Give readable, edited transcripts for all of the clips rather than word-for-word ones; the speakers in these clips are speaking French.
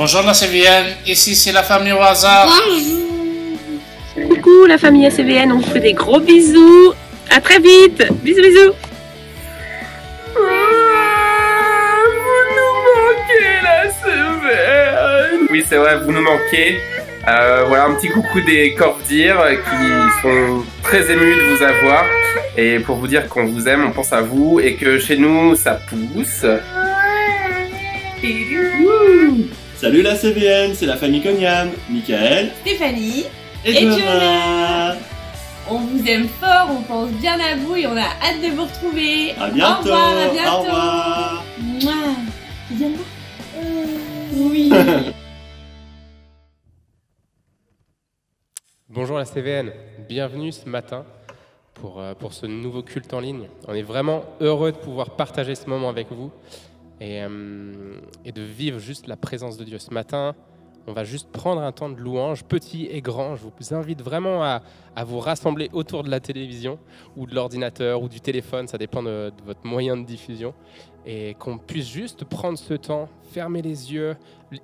Bonjour la CVN, ici c'est la famille au hasard. Coucou la famille ACVN, on vous fait des gros bisous. À très vite. Bisous bisous. Vous nous manquez la CVN. Oui c'est vrai, vous nous manquez. Voilà un petit coucou des Corvdir qui sont très émus de vous avoir et pour vous dire qu'on vous aime, on pense à vous et que chez nous ça pousse. Salut la CVN, c'est la famille Cognam, Michael, Stéphanie et Jonah. On vous aime fort, on pense bien à vous et on a hâte de vous retrouver. À bientôt. Au revoir, à bientôt. Au revoir. Mouah. Tu viens de voir Oui. Bonjour la CVN, bienvenue ce matin pour ce nouveau culte en ligne. On est vraiment heureux de pouvoir partager ce moment avec vous et de vivre juste la présence de Dieu. Ce matin, on va juste prendre un temps de louange, petit et grand. Je vous invite vraiment à vous rassembler autour de la télévision ou de l'ordinateur ou du téléphone, ça dépend de votre moyen de diffusion, et qu'on puisse juste prendre ce temps, fermer les yeux,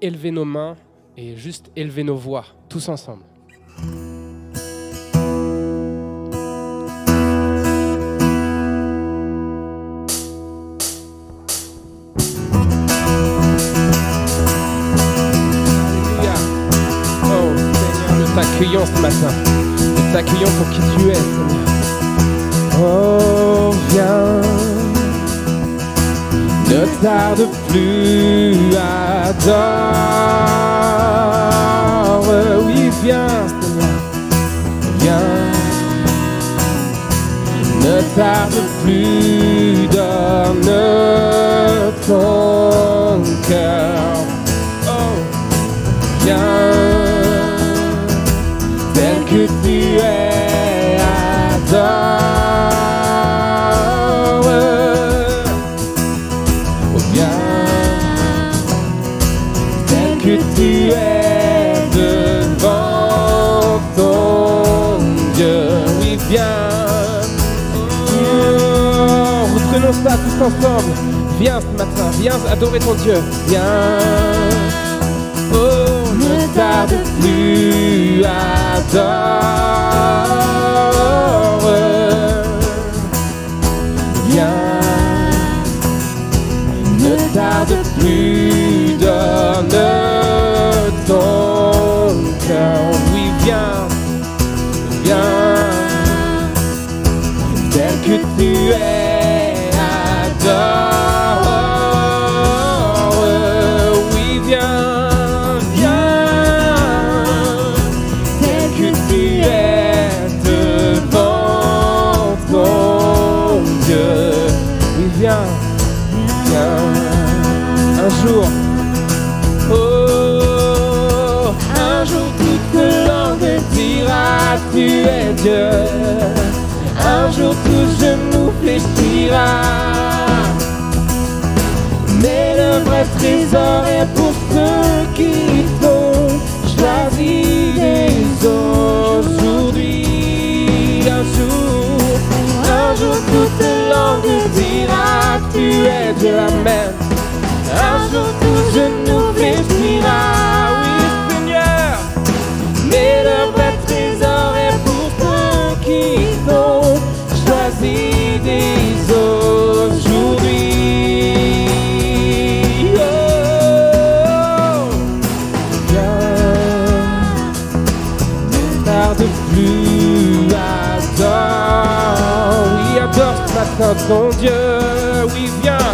élever nos mains et juste élever nos voix, tous ensemble. T'accueillons ce matin, nous t'accueillons pour qui tu es, Seigneur. Oh, viens, ne tarde plus, adore. Oui, viens, Seigneur, viens, ne tarde plus, donne ton cœur. Oh, viens. Tel que tu es, adore. Oh bien, tel que tu es devant ton Dieu. Oui, viens. Oh, reprenons ça tous ensemble. Viens ce matin, viens adorer ton Dieu. Viens. Oh, ne tarde plus, adore. Viens, ne tarde plus, donne ton cœur. Oui, viens, viens, tel que tu es, adore. Oui, viens. Un jour, oh, un jour toute langue dira tu es Dieu. Un jour tout genou fléchira. Mais le vrai trésor est pour ceux qui t'ont choisi dès aujourd'hui. Un jour toute langue dira tu es Dieu, amen. Un jour tout genou fléchira, oui Seigneur. Mais le vrai trésor est pour ceux qui t'ont choisi dès aujourd'hui. Oh, viens, ne tarde plus, adore. Oui, adore ce matin ton Dieu, oui viens,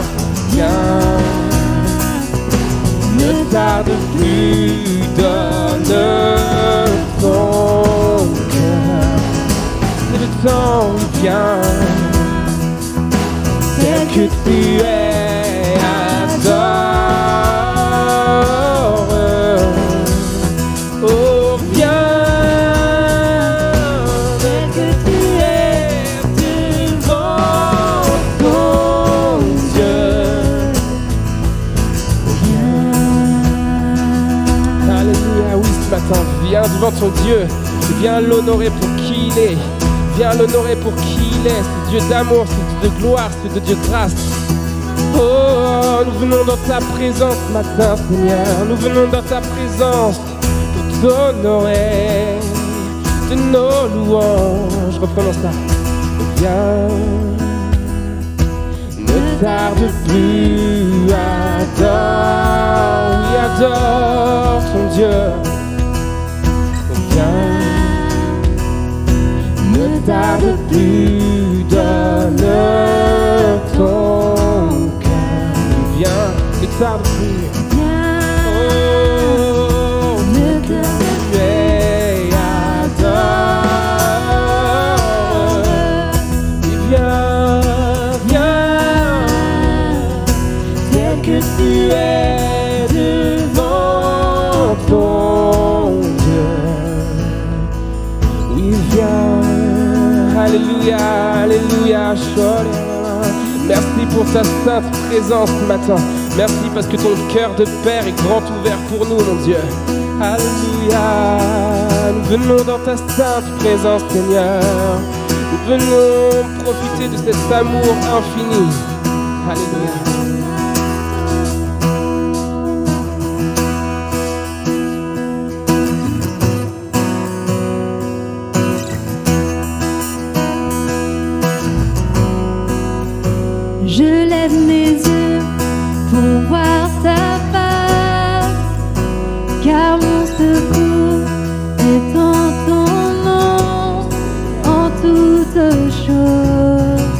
viens. Ne tarde plus, donne ton cœur. C'est le temps, viens, tel que tu es, adore. Oh, viens, tel que tu es, devant ton Dieu. Matin, viens devant ton Dieu, viens l'honorer pour qui il est, viens l'honorer pour qui il est, ce Dieu d'amour, ce Dieu de gloire, ce Dieu de grâce. Oh, nous venons dans ta présence ce matin, Seigneur. Nous venons dans ta présence pour t'honorer de nos louanges. Reprenons ça. Viens, ne tarde plus, adore, oui, adore ton Dieu. Viens, ne tarde plus, donne ton cœur. Viens, ne tarde plus. Oh, ne tarde plus, et adore. Viens, viens, tel que tu es devant ton Dieu. Oui, viens, alléluia, alléluia, merci pour ta sainte présence ce matin. Merci parce que ton cœur de Père est grand ouvert pour nous, mon Dieu. Alléluia, nous venons dans ta sainte présence, Seigneur. Nous venons profiter de cet amour infini. Alléluia. Je lève mes yeux pour voir ta face, car mon secours est en ton nom. En toutes choses,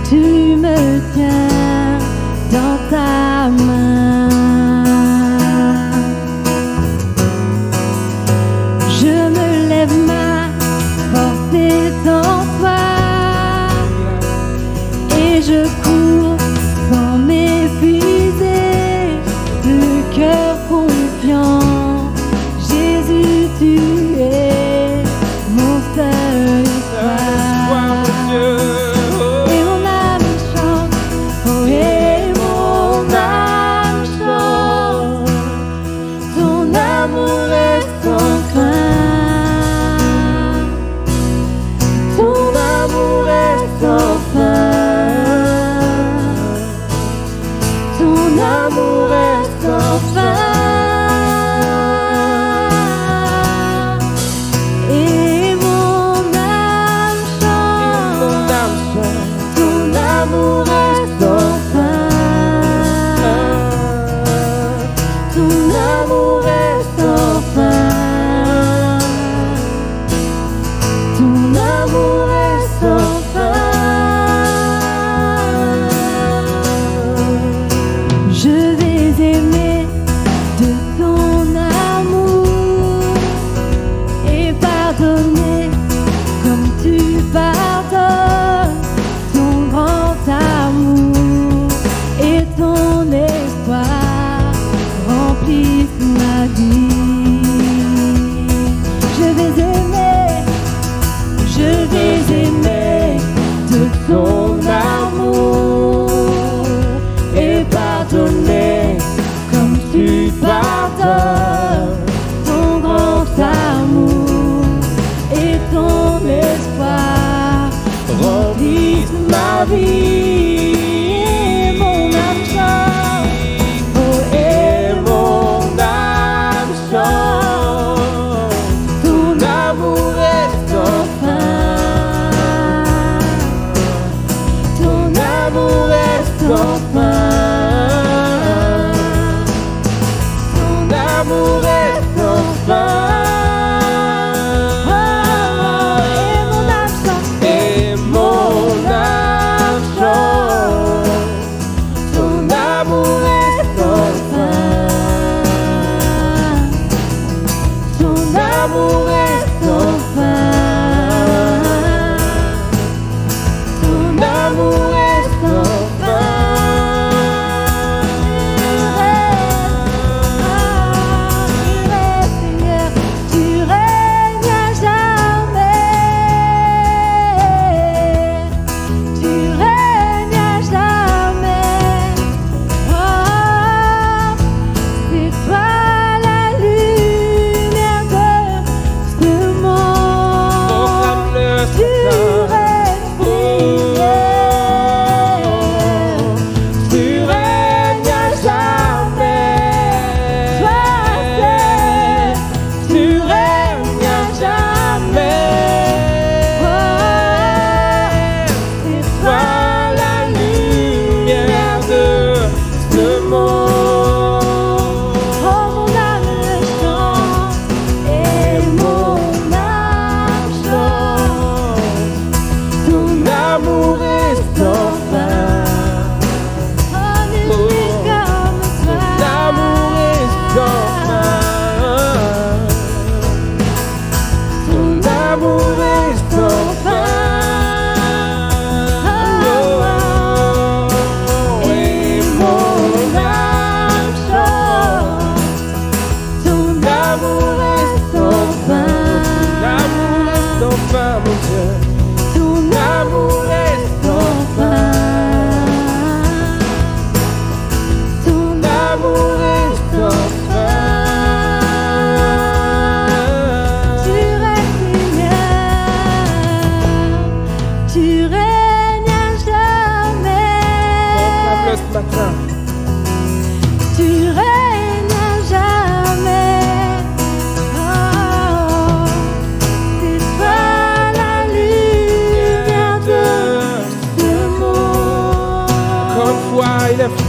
tu me tiens dans ta main. Je me lève, ma force est en toi, et je cours sans m'épuiser, le cœur confiant. Jésus, tu es mon seul espoir. Et mon âme chante, oh, et mon âme chante, ton amour est sans fin, ton amour est sans fin. Ton amour est sans fin, et mon âme chante, ton amour est sans fin, ton amour est sans fin, ton amour est sans fin. Je vais aimer de ton amour et pardonner comme tu pardonnes. Ton grand amour et ton espoir remplissent ma vie. Je vais aimer de ton amour et pardonner comme tu pardonnes. Ton grand amour et ton espoir remplissent ma vie. Et mon âme chante, oh, et mon âme chante, ton amour est sans fin, ton amour est sans fin, ton amour est sans fin. Et mon âme chante, ton amour est sans fin, ton amour est sans fin.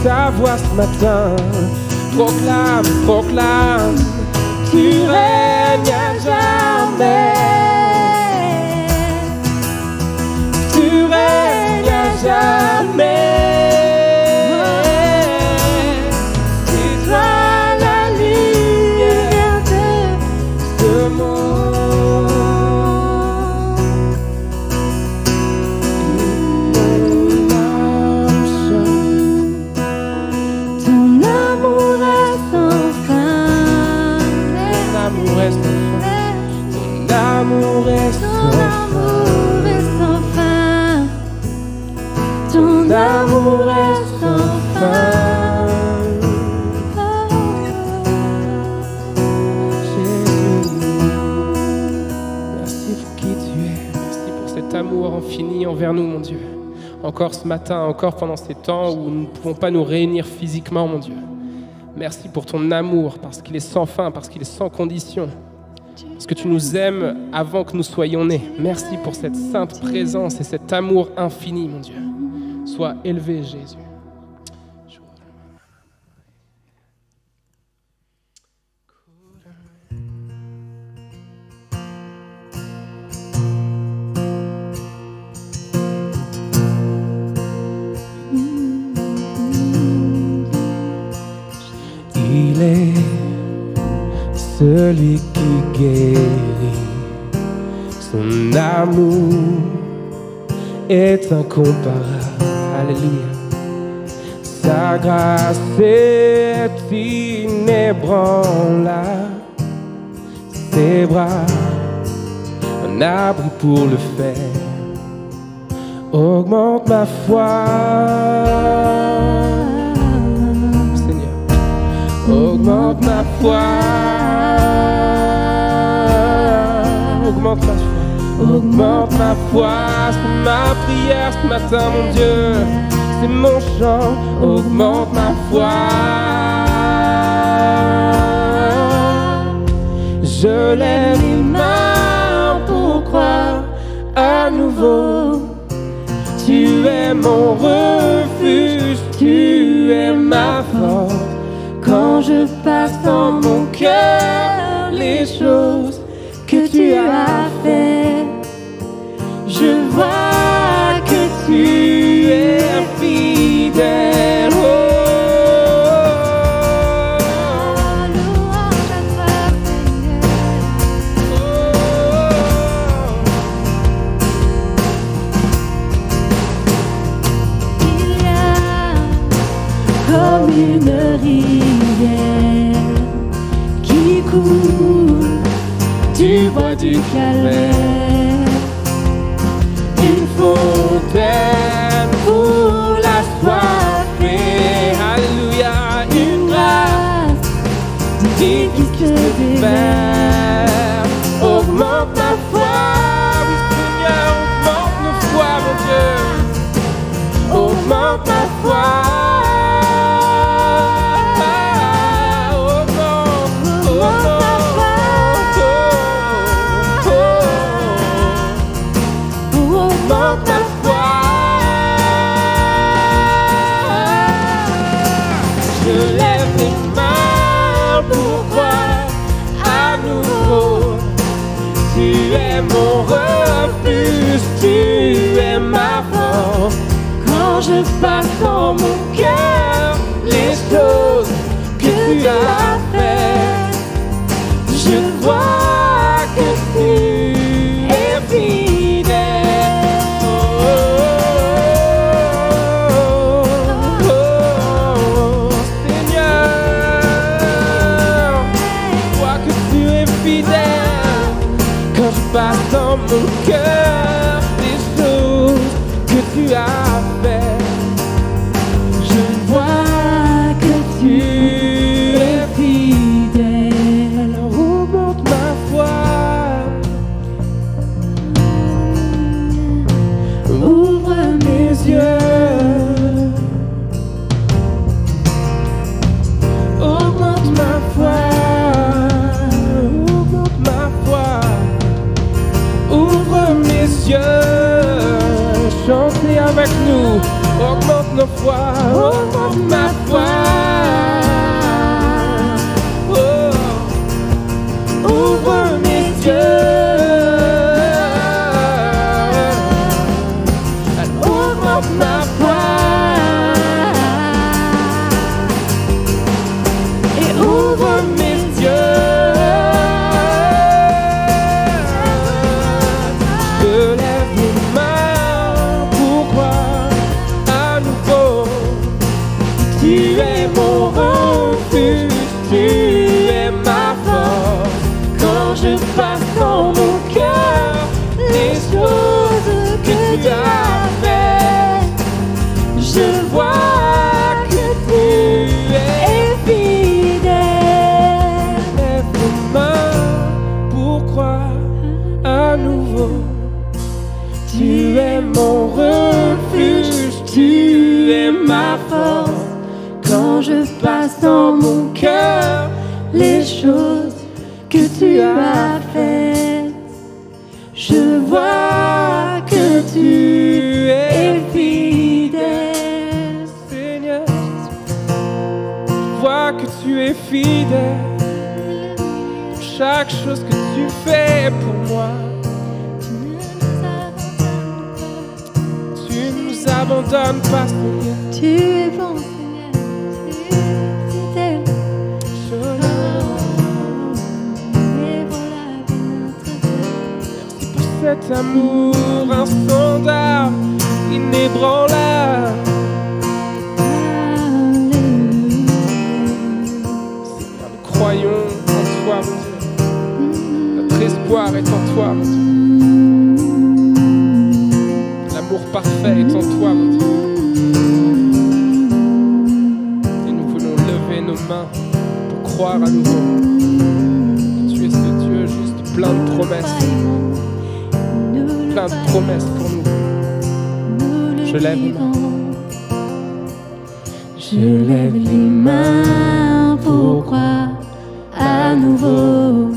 ta voix ce matin. Proclame, proclame, tu règnes à jamais. Tu règnes à jamais. C'est toi la lumière de ce monde. Ton amour est sans fin. Ton amour est sans fin. Ton amour est sans fin. Ton amour est sans fin. Merci pour qui tu es. Merci pour cet amour infini envers nous, mon Dieu. Encore ce matin, encore pendant ces temps où nous ne pouvons pas nous réunir physiquement, mon Dieu. Merci pour ton amour, parce qu'il est sans fin, parce qu'il est sans condition. Parce que tu nous aimes avant que nous soyons nés. Merci pour cette sainte présence et cet amour infini, mon Dieu. Sois élevé, Jésus. Il est celui qui guérit. Son amour est incomparable. Alléluia. Sa grâce est inébranlable. Ses bras, un abri pour le faire. Augmente ma foi. Seigneur, augmente ma foi. Augmente ma foi. Augmente ma foi, c'est ma prière ce matin, mon Dieu. C'est mon chant, augmente ma foi. Je lève les mains pour croire à nouveau. Tu es mon refuge, tu es ma force. Quand je passe dans mon cœur les choses que tu as fait, je vois que tu es fidèle. Oh, Louange à toi, Seigneur. Il y a comme une rivière qui coule du bois du calvaire. une fontaine pour la soifée. Alléluia, une grâce divine qui se déverse. Augmente ma foi, oui Seigneur, augmente nos foi, mon Dieu. Augmente ma foi. Tu es mon refuge, tu es ma force. Quand je passe dans mon cœur les choses que tu as faites, je vois que tu es fidèle. Oh, oh, oh, oh, Seigneur, je vois que tu es fidèle. Quand je passe dans mon cœur les choses que tu as faites, je vois que tu es fidèle. Alors augmente ma foi, ouvre mes yeux, augmente ma foi. Chantez avec nous, augmente nos foi, augmente ma foi. Oh, ouvre mes yeux. Ma foi et ouvre mes yeux. Je lève les mains pour croire à nouveau. Tu es mon refuge, tu es ma force. Quand je passe dans mon cœur les choses que tu as fait, je vois que tu es fidèle. Lève les mains pour croire à nouveau. Tu es mon refuge, tu es ma force. Quand je passe dans mon cœur les choses que tu as faites, je vois que tu es fidèle. Seigneur, je vois que tu es fidèle. Chaque chose que tu fais pour moi, tu ne nous abandonnes pas, Seigneur. Tu es bon, Seigneur, tu es fidèle. Merci pour cet amour insondable, inébranlable. Seigneur, nous croyons en toi, mon Dieu. Notre espoir est en toi, mon Dieu. L'amour parfait est en toi, mon Dieu. Et nous voulons lever nos mains pour croire à nouveau que tu es ce Dieu juste plein de promesses. Plein de promesses pour nous. Je lève les mains. Je lève les mains pour croire à nouveau.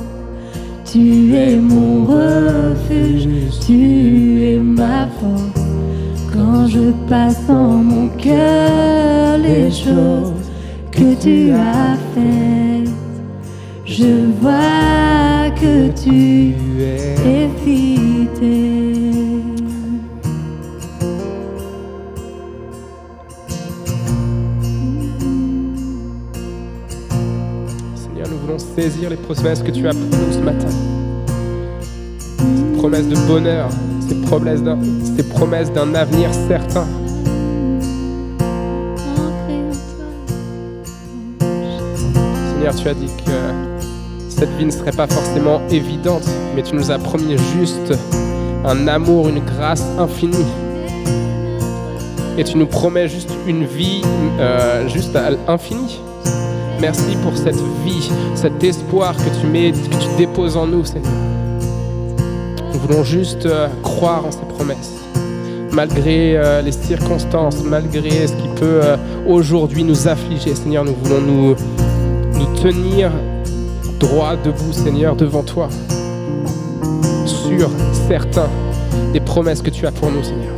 Tu es mon refuge, tu es ma force. Quand je passe en mon cœur les choses que tu as faites, je vois que tu es fidèle. Seigneur, nous voulons saisir les promesses que tu as pour nous ce matin. Ces promesses de bonheur, ces promesses d'un avenir certain. Seigneur, tu as dit que cette vie ne serait pas forcément évidente, mais tu nous as promis juste un amour, une grâce infinie. Et tu nous promets juste une vie juste à l'infini. Merci pour cette vie, cet espoir que tu déposes en nous, Seigneur. Nous voulons juste croire en ces promesses. Malgré les circonstances, malgré ce qui peut aujourd'hui nous affliger, Seigneur, nous voulons nous tenir droit debout, Seigneur, devant toi, sûr, certain des promesses que tu as pour nous, Seigneur.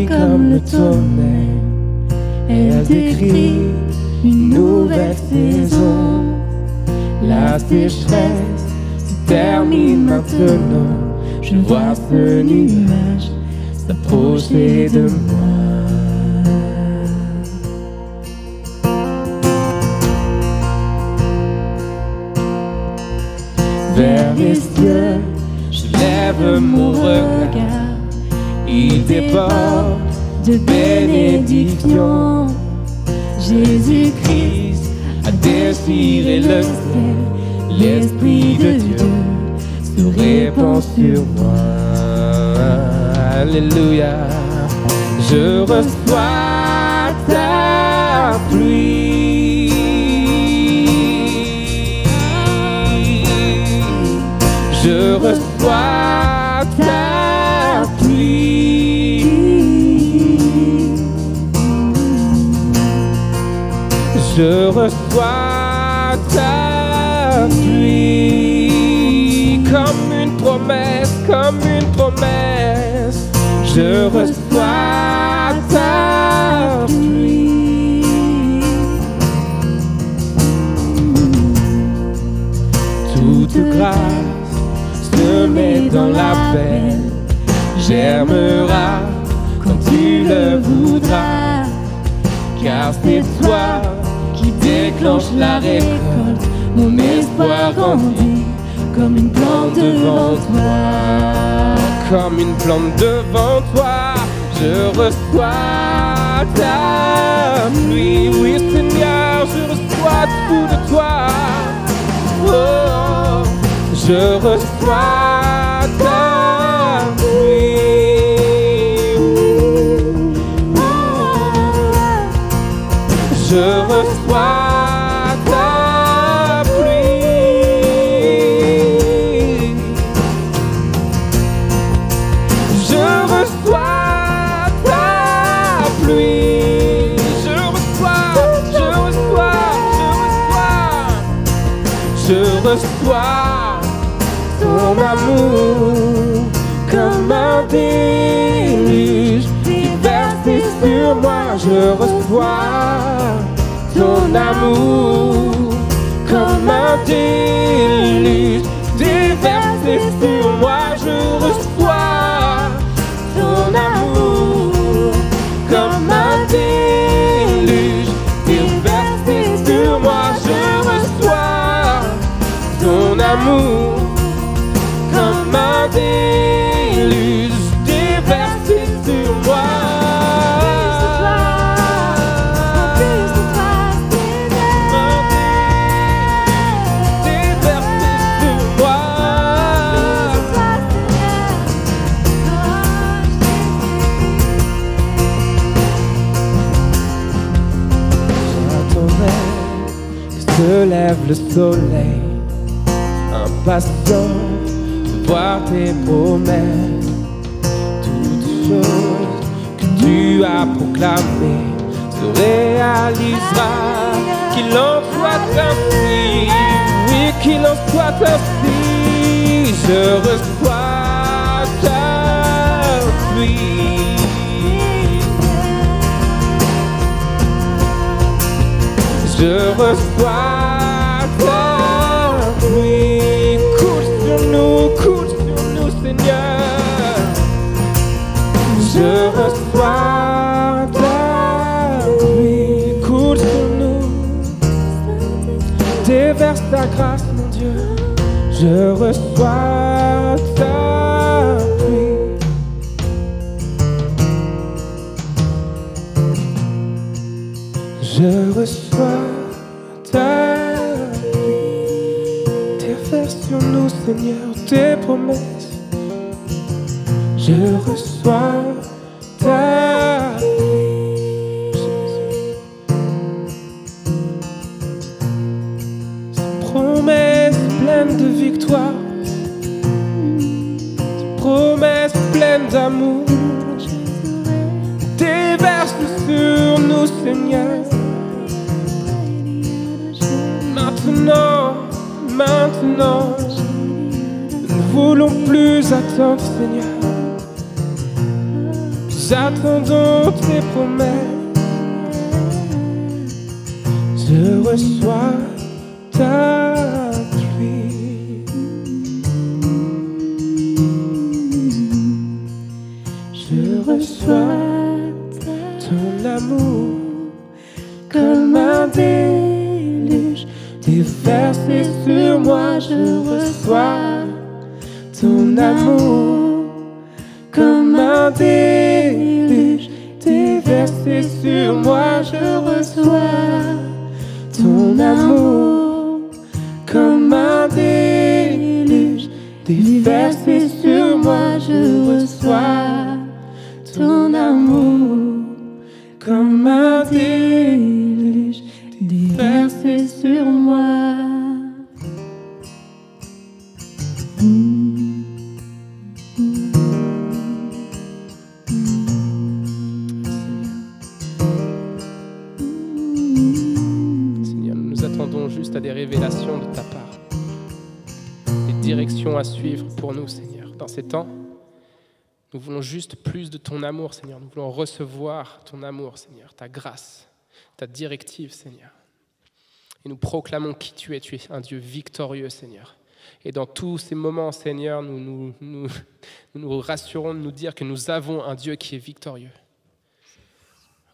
Comme le tonnerre, elle décrit une nouvelle saison. La sécheresse se termine maintenant. Je vois ce nuage s'approcher de moi. Vers les cieux, je lève mon regard. Il déborde de bénédictions. Jésus-Christ a déchiré le ciel. L'Esprit de Dieu se répand sur moi. Alléluia. Je reçois ta pluie. reçois ta pluie. Je reçois ta pluie comme une promesse, comme une promesse. Je reçois ta pluie. Toute grâce semée dans la peine germera quand tu le voudras, car c'est toi qui déclenche la récolte. Mon espoir grandit comme une plante devant toi. Comme une plante devant toi, je reçois ta pluie. Oui Seigneur, je reçois tout de toi. Oh, je reçois ta pluie. Je reçois ta pluie. Je reçois ta pluie. Je reçois, je reçois, je reçois. Je reçois ton amour comme un déluge déversé sur moi. Je reçois ton amour comme un déluge déversé sur moi. Je reçois ton amour comme un déluge déversé sur moi. Je reçois ton amour comme un déluge déversé sur moi. Se lève le soleil, impatient de voir tes promesses. Toute chose que tu as proclamée se réalisera. Qu'il en soit ainsi, oui, qu'il en soit ainsi. Je reçois ta pluie. Je reçois ta pluie. Coule sur nous, Seigneur. Je reçois ta pluie. Coule sur nous. Déverse ta grâce, mon Dieu. Je reçois ta pluie. Je reçois ta pluie. Déverse sur nous, Seigneur, tes promesses. Je reçois ta pluie. Ces promesses pleines de victoire, ces promesses pleines d'amour, déverse sur nous, Seigneur. Maintenant, nous ne voulons plus attendre, Seigneur. Nous attendons tes promesses. Je reçois ta pluie. Je reçois ton amour comme un déluge déversé sur moi. Je reçois ton amour comme un déluge déversé sur moi. Je reçois ton amour comme un déluge déversé sur moi. Je reçois ton amour comme un déluge déversé sur moi. appelons juste à des révélations de ta part, des directions à suivre pour nous, Seigneur. Dans ces temps, nous voulons juste plus de ton amour, Seigneur. Nous voulons recevoir ton amour, Seigneur, ta grâce, ta directive, Seigneur. Et nous proclamons qui tu es un Dieu victorieux, Seigneur. Et dans tous ces moments, Seigneur, nous nous rassurons de nous dire que nous avons un Dieu qui est victorieux.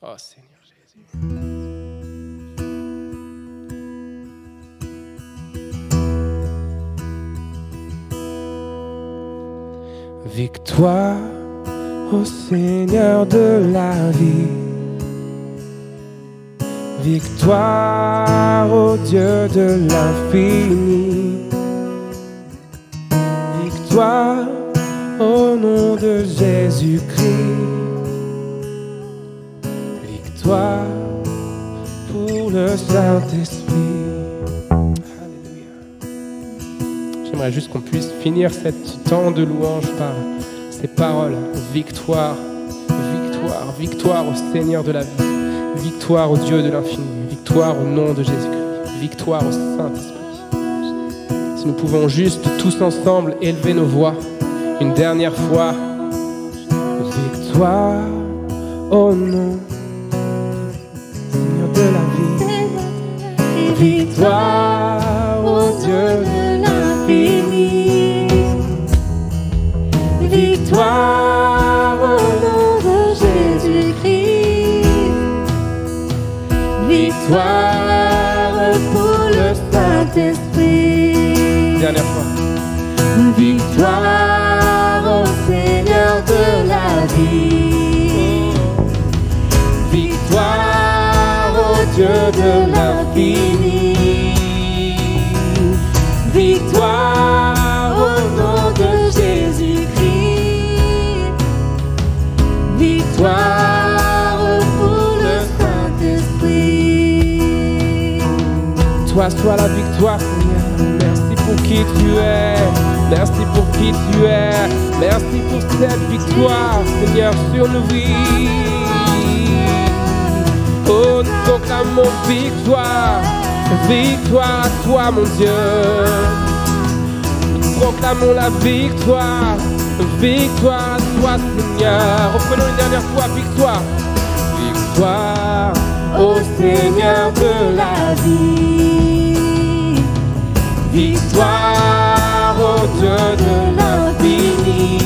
Oh Seigneur Jésus. Victoire au Seigneur de la vie. Victoire au Dieu de l'infini. Victoire au nom de Jésus-Christ. Victoire pour le Saint-Esprit. Alléluia. J'aimerais juste qu'on puisse finir cet temps de louange par ces paroles. Victoire, victoire, victoire au Seigneur de la vie. Victoire au Dieu de l'infini. Victoire au nom de Jésus-Christ. Victoire au Saint-Esprit. Si nous pouvons juste tous ensemble élever nos voix une dernière fois. Victoire au nom Seigneur de la vie. Victoire au Dieu de l'infini. Victoire au nom de Jésus-Christ. Victoire pour le Saint-Esprit. Dernière fois. Victoire au Seigneur de la vie. Victoire au Dieu de l'infini. Victoire au nom de Jésus-Christ. Victoire pour le Saint-Esprit. Toi soit la victoire, Seigneur. Merci pour qui tu es. Merci pour qui tu es. Merci pour cette victoire, Seigneur, sur nos vies. Oh, nous proclamons victoire. Victoire à toi, mon Dieu. Nous proclamons la victoire. Victoire à toi, Seigneur. Reprenons une dernière fois, victoire. Victoire au Seigneur de la vie. Victoire au Dieu de l'infini.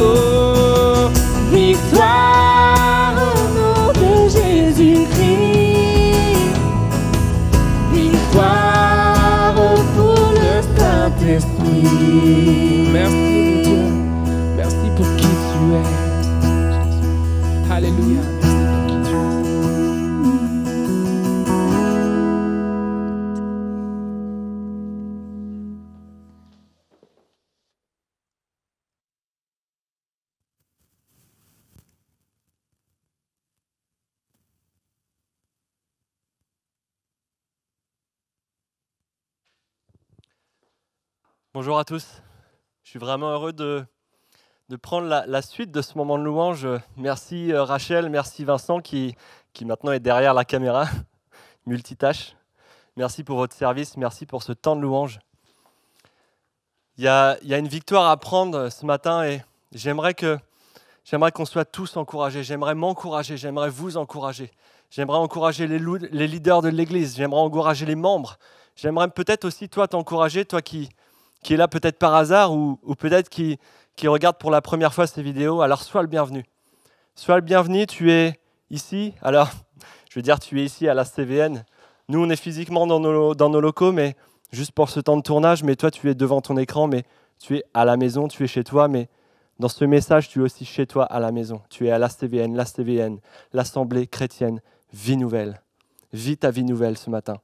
Oh, victoire au nom de Jésus-Christ. Victoire pour le Saint-Esprit. Merci mon Dieu. Merci pour qui tu es. Alléluia. Merci pour qui tu es. Bonjour à tous, je suis vraiment heureux de prendre la suite de ce moment de louange. Merci Rachel, merci Vincent qui maintenant est derrière la caméra, multitâche. Merci pour votre service, merci pour ce temps de louange. Il y a une victoire à prendre ce matin et j'aimerais qu'on soit tous encouragés, j'aimerais m'encourager, j'aimerais vous encourager. J'aimerais encourager les leaders de l'Église, j'aimerais encourager les membres. J'aimerais peut-être aussi toi t'encourager, toi qui est là peut-être par hasard ou peut-être qui regarde pour la première fois ces vidéos, alors sois le bienvenu. Sois le bienvenu, tu es ici. Alors, je veux dire, tu es ici à la CVN. Nous, on est physiquement dans nos locaux, mais juste pour ce temps de tournage, mais toi, tu es devant ton écran, mais tu es à la maison, tu es chez toi, mais dans ce message, tu es aussi chez toi à la maison. Tu es à la CVN, l'Assemblée chrétienne, vie nouvelle. Vis ta vie nouvelle ce matin.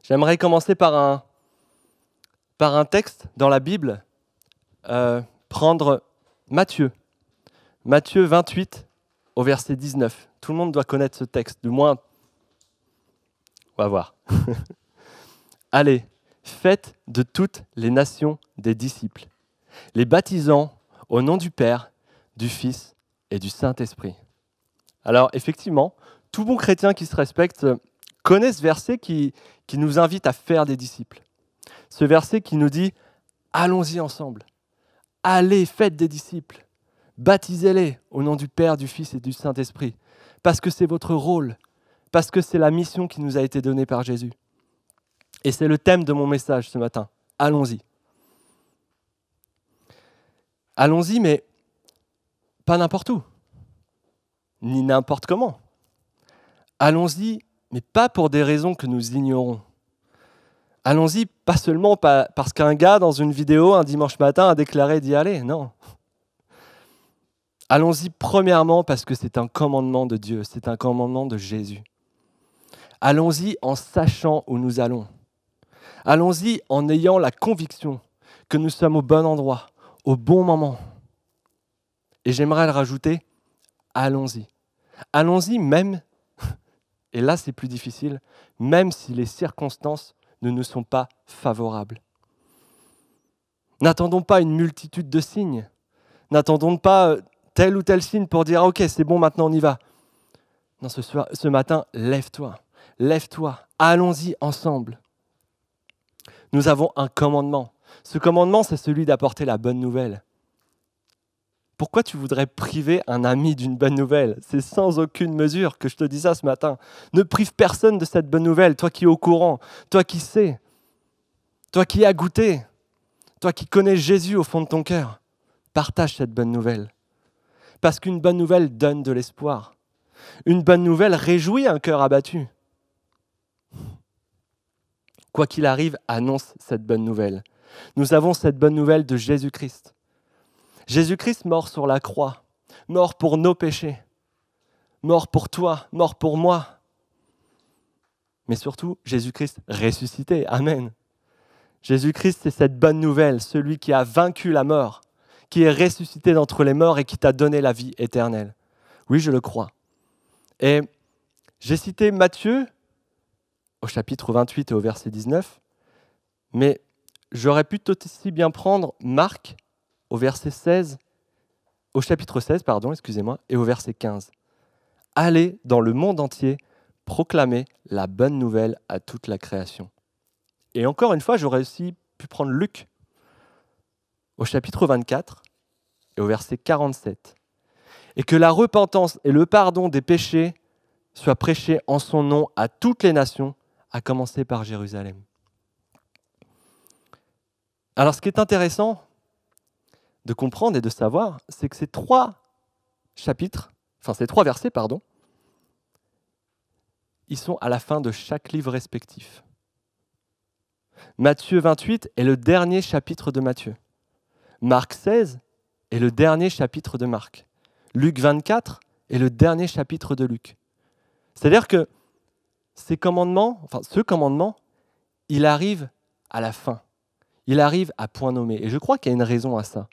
J'aimerais commencer par un texte dans la Bible, prendre Matthieu 28 au verset 19. Tout le monde doit connaître ce texte, du moins, on va voir. Allez, faites de toutes les nations des disciples, les baptisant au nom du Père, du Fils et du Saint-Esprit. Alors effectivement, tout bon chrétien qui se respecte connaît ce verset qui nous invite à faire des disciples. Ce verset qui nous dit « Allons-y ensemble, allez, faites des disciples, baptisez-les au nom du Père, du Fils et du Saint-Esprit, parce que c'est votre rôle, parce que c'est la mission qui nous a été donnée par Jésus. » Et c'est le thème de mon message ce matin. Allons-y. Allons-y, mais pas n'importe où, ni n'importe comment. Allons-y, mais pas pour des raisons que nous ignorons. Allons-y, pas seulement parce qu'un gars dans une vidéo un dimanche matin a déclaré d'y aller, non. Allons-y premièrement parce que c'est un commandement de Dieu, c'est un commandement de Jésus. Allons-y en sachant où nous allons. Allons-y en ayant la conviction que nous sommes au bon endroit, au bon moment. Et j'aimerais le rajouter, allons-y. Allons-y même, et là c'est plus difficile, même si les circonstances ne nous sont pas favorables. N'attendons pas une multitude de signes. N'attendons pas tel ou tel signe pour dire « Ok, c'est bon, maintenant on y va ». Non, ce matin, lève-toi, allons-y ensemble. Nous avons un commandement. Ce commandement, c'est celui d'apporter la bonne nouvelle. Pourquoi tu voudrais priver un ami d'une bonne nouvelle? C'est sans aucune mesure que je te dis ça ce matin. Ne prive personne de cette bonne nouvelle, toi qui es au courant, toi qui sais, toi qui as goûté, toi qui connais Jésus au fond de ton cœur. Partage cette bonne nouvelle. Parce qu'une bonne nouvelle donne de l'espoir. Une bonne nouvelle réjouit un cœur abattu. Quoi qu'il arrive, annonce cette bonne nouvelle. Nous avons cette bonne nouvelle de Jésus-Christ. Jésus-Christ mort sur la croix, mort pour nos péchés, mort pour toi, mort pour moi. Mais surtout, Jésus-Christ ressuscité. Amen. Jésus-Christ, c'est cette bonne nouvelle, celui qui a vaincu la mort, qui est ressuscité d'entre les morts et qui t'a donné la vie éternelle. Oui, je le crois. Et j'ai cité Matthieu au chapitre 28 et au verset 19, mais j'aurais pu tout aussi bien prendre Marc au chapitre 16, et au verset 15. Allez dans le monde entier, proclamer la bonne nouvelle à toute la création. Et encore une fois, j'aurais aussi pu prendre Luc au chapitre 24 et au verset 47. Et que la repentance et le pardon des péchés soient prêchés en son nom à toutes les nations, à commencer par Jérusalem. Alors ce qui est intéressant de comprendre et de savoir, c'est que ces trois versets, ils sont à la fin de chaque livre respectif. Matthieu 28 est le dernier chapitre de Matthieu. Marc 16 est le dernier chapitre de Marc. Luc 24 est le dernier chapitre de Luc. C'est-à-dire que ce commandement, il arrive à la fin. Il arrive à point nommé. Et je crois qu'il y a une raison à ça.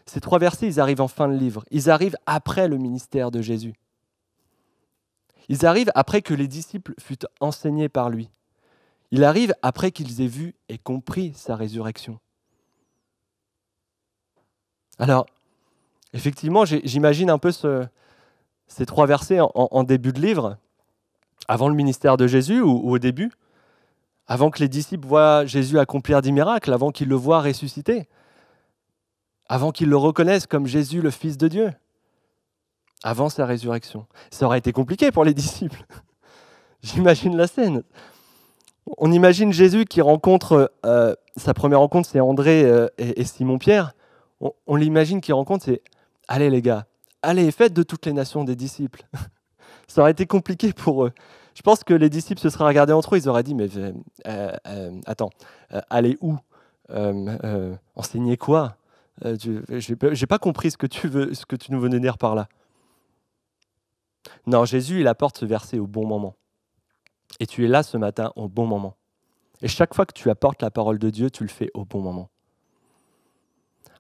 Ces trois versets, ils arrivent en fin de livre. Ils arrivent après le ministère de Jésus. Ils arrivent après que les disciples fussent enseignés par lui. Ils arrivent après qu'ils aient vu et compris sa résurrection. Alors, effectivement, j'imagine un peu ces trois versets en début de livre, avant le ministère de Jésus ou au début, avant que les disciples voient Jésus accomplir des miracles, avant qu'ils le voient ressusciter, avant qu'ils le reconnaissent comme Jésus, le Fils de Dieu, avant sa résurrection. Ça aurait été compliqué pour les disciples. J'imagine la scène. On imagine Jésus qui rencontre, sa première rencontre, c'est André et Simon-Pierre. On l'imagine qui rencontre, c'est « Allez les gars, allez, faites de toutes les nations des disciples. » Ça aurait été compliqué pour eux. Je pense que les disciples se seraient regardés entre eux, ils auraient dit « Mais attends, allez où enseigner quoi j'ai pas compris ce que tu nous venais dire par là. » Non, Jésus, il apporte ce verset au bon moment. Et tu es là ce matin au bon moment. Et chaque fois que tu apportes la parole de Dieu, tu le fais au bon moment.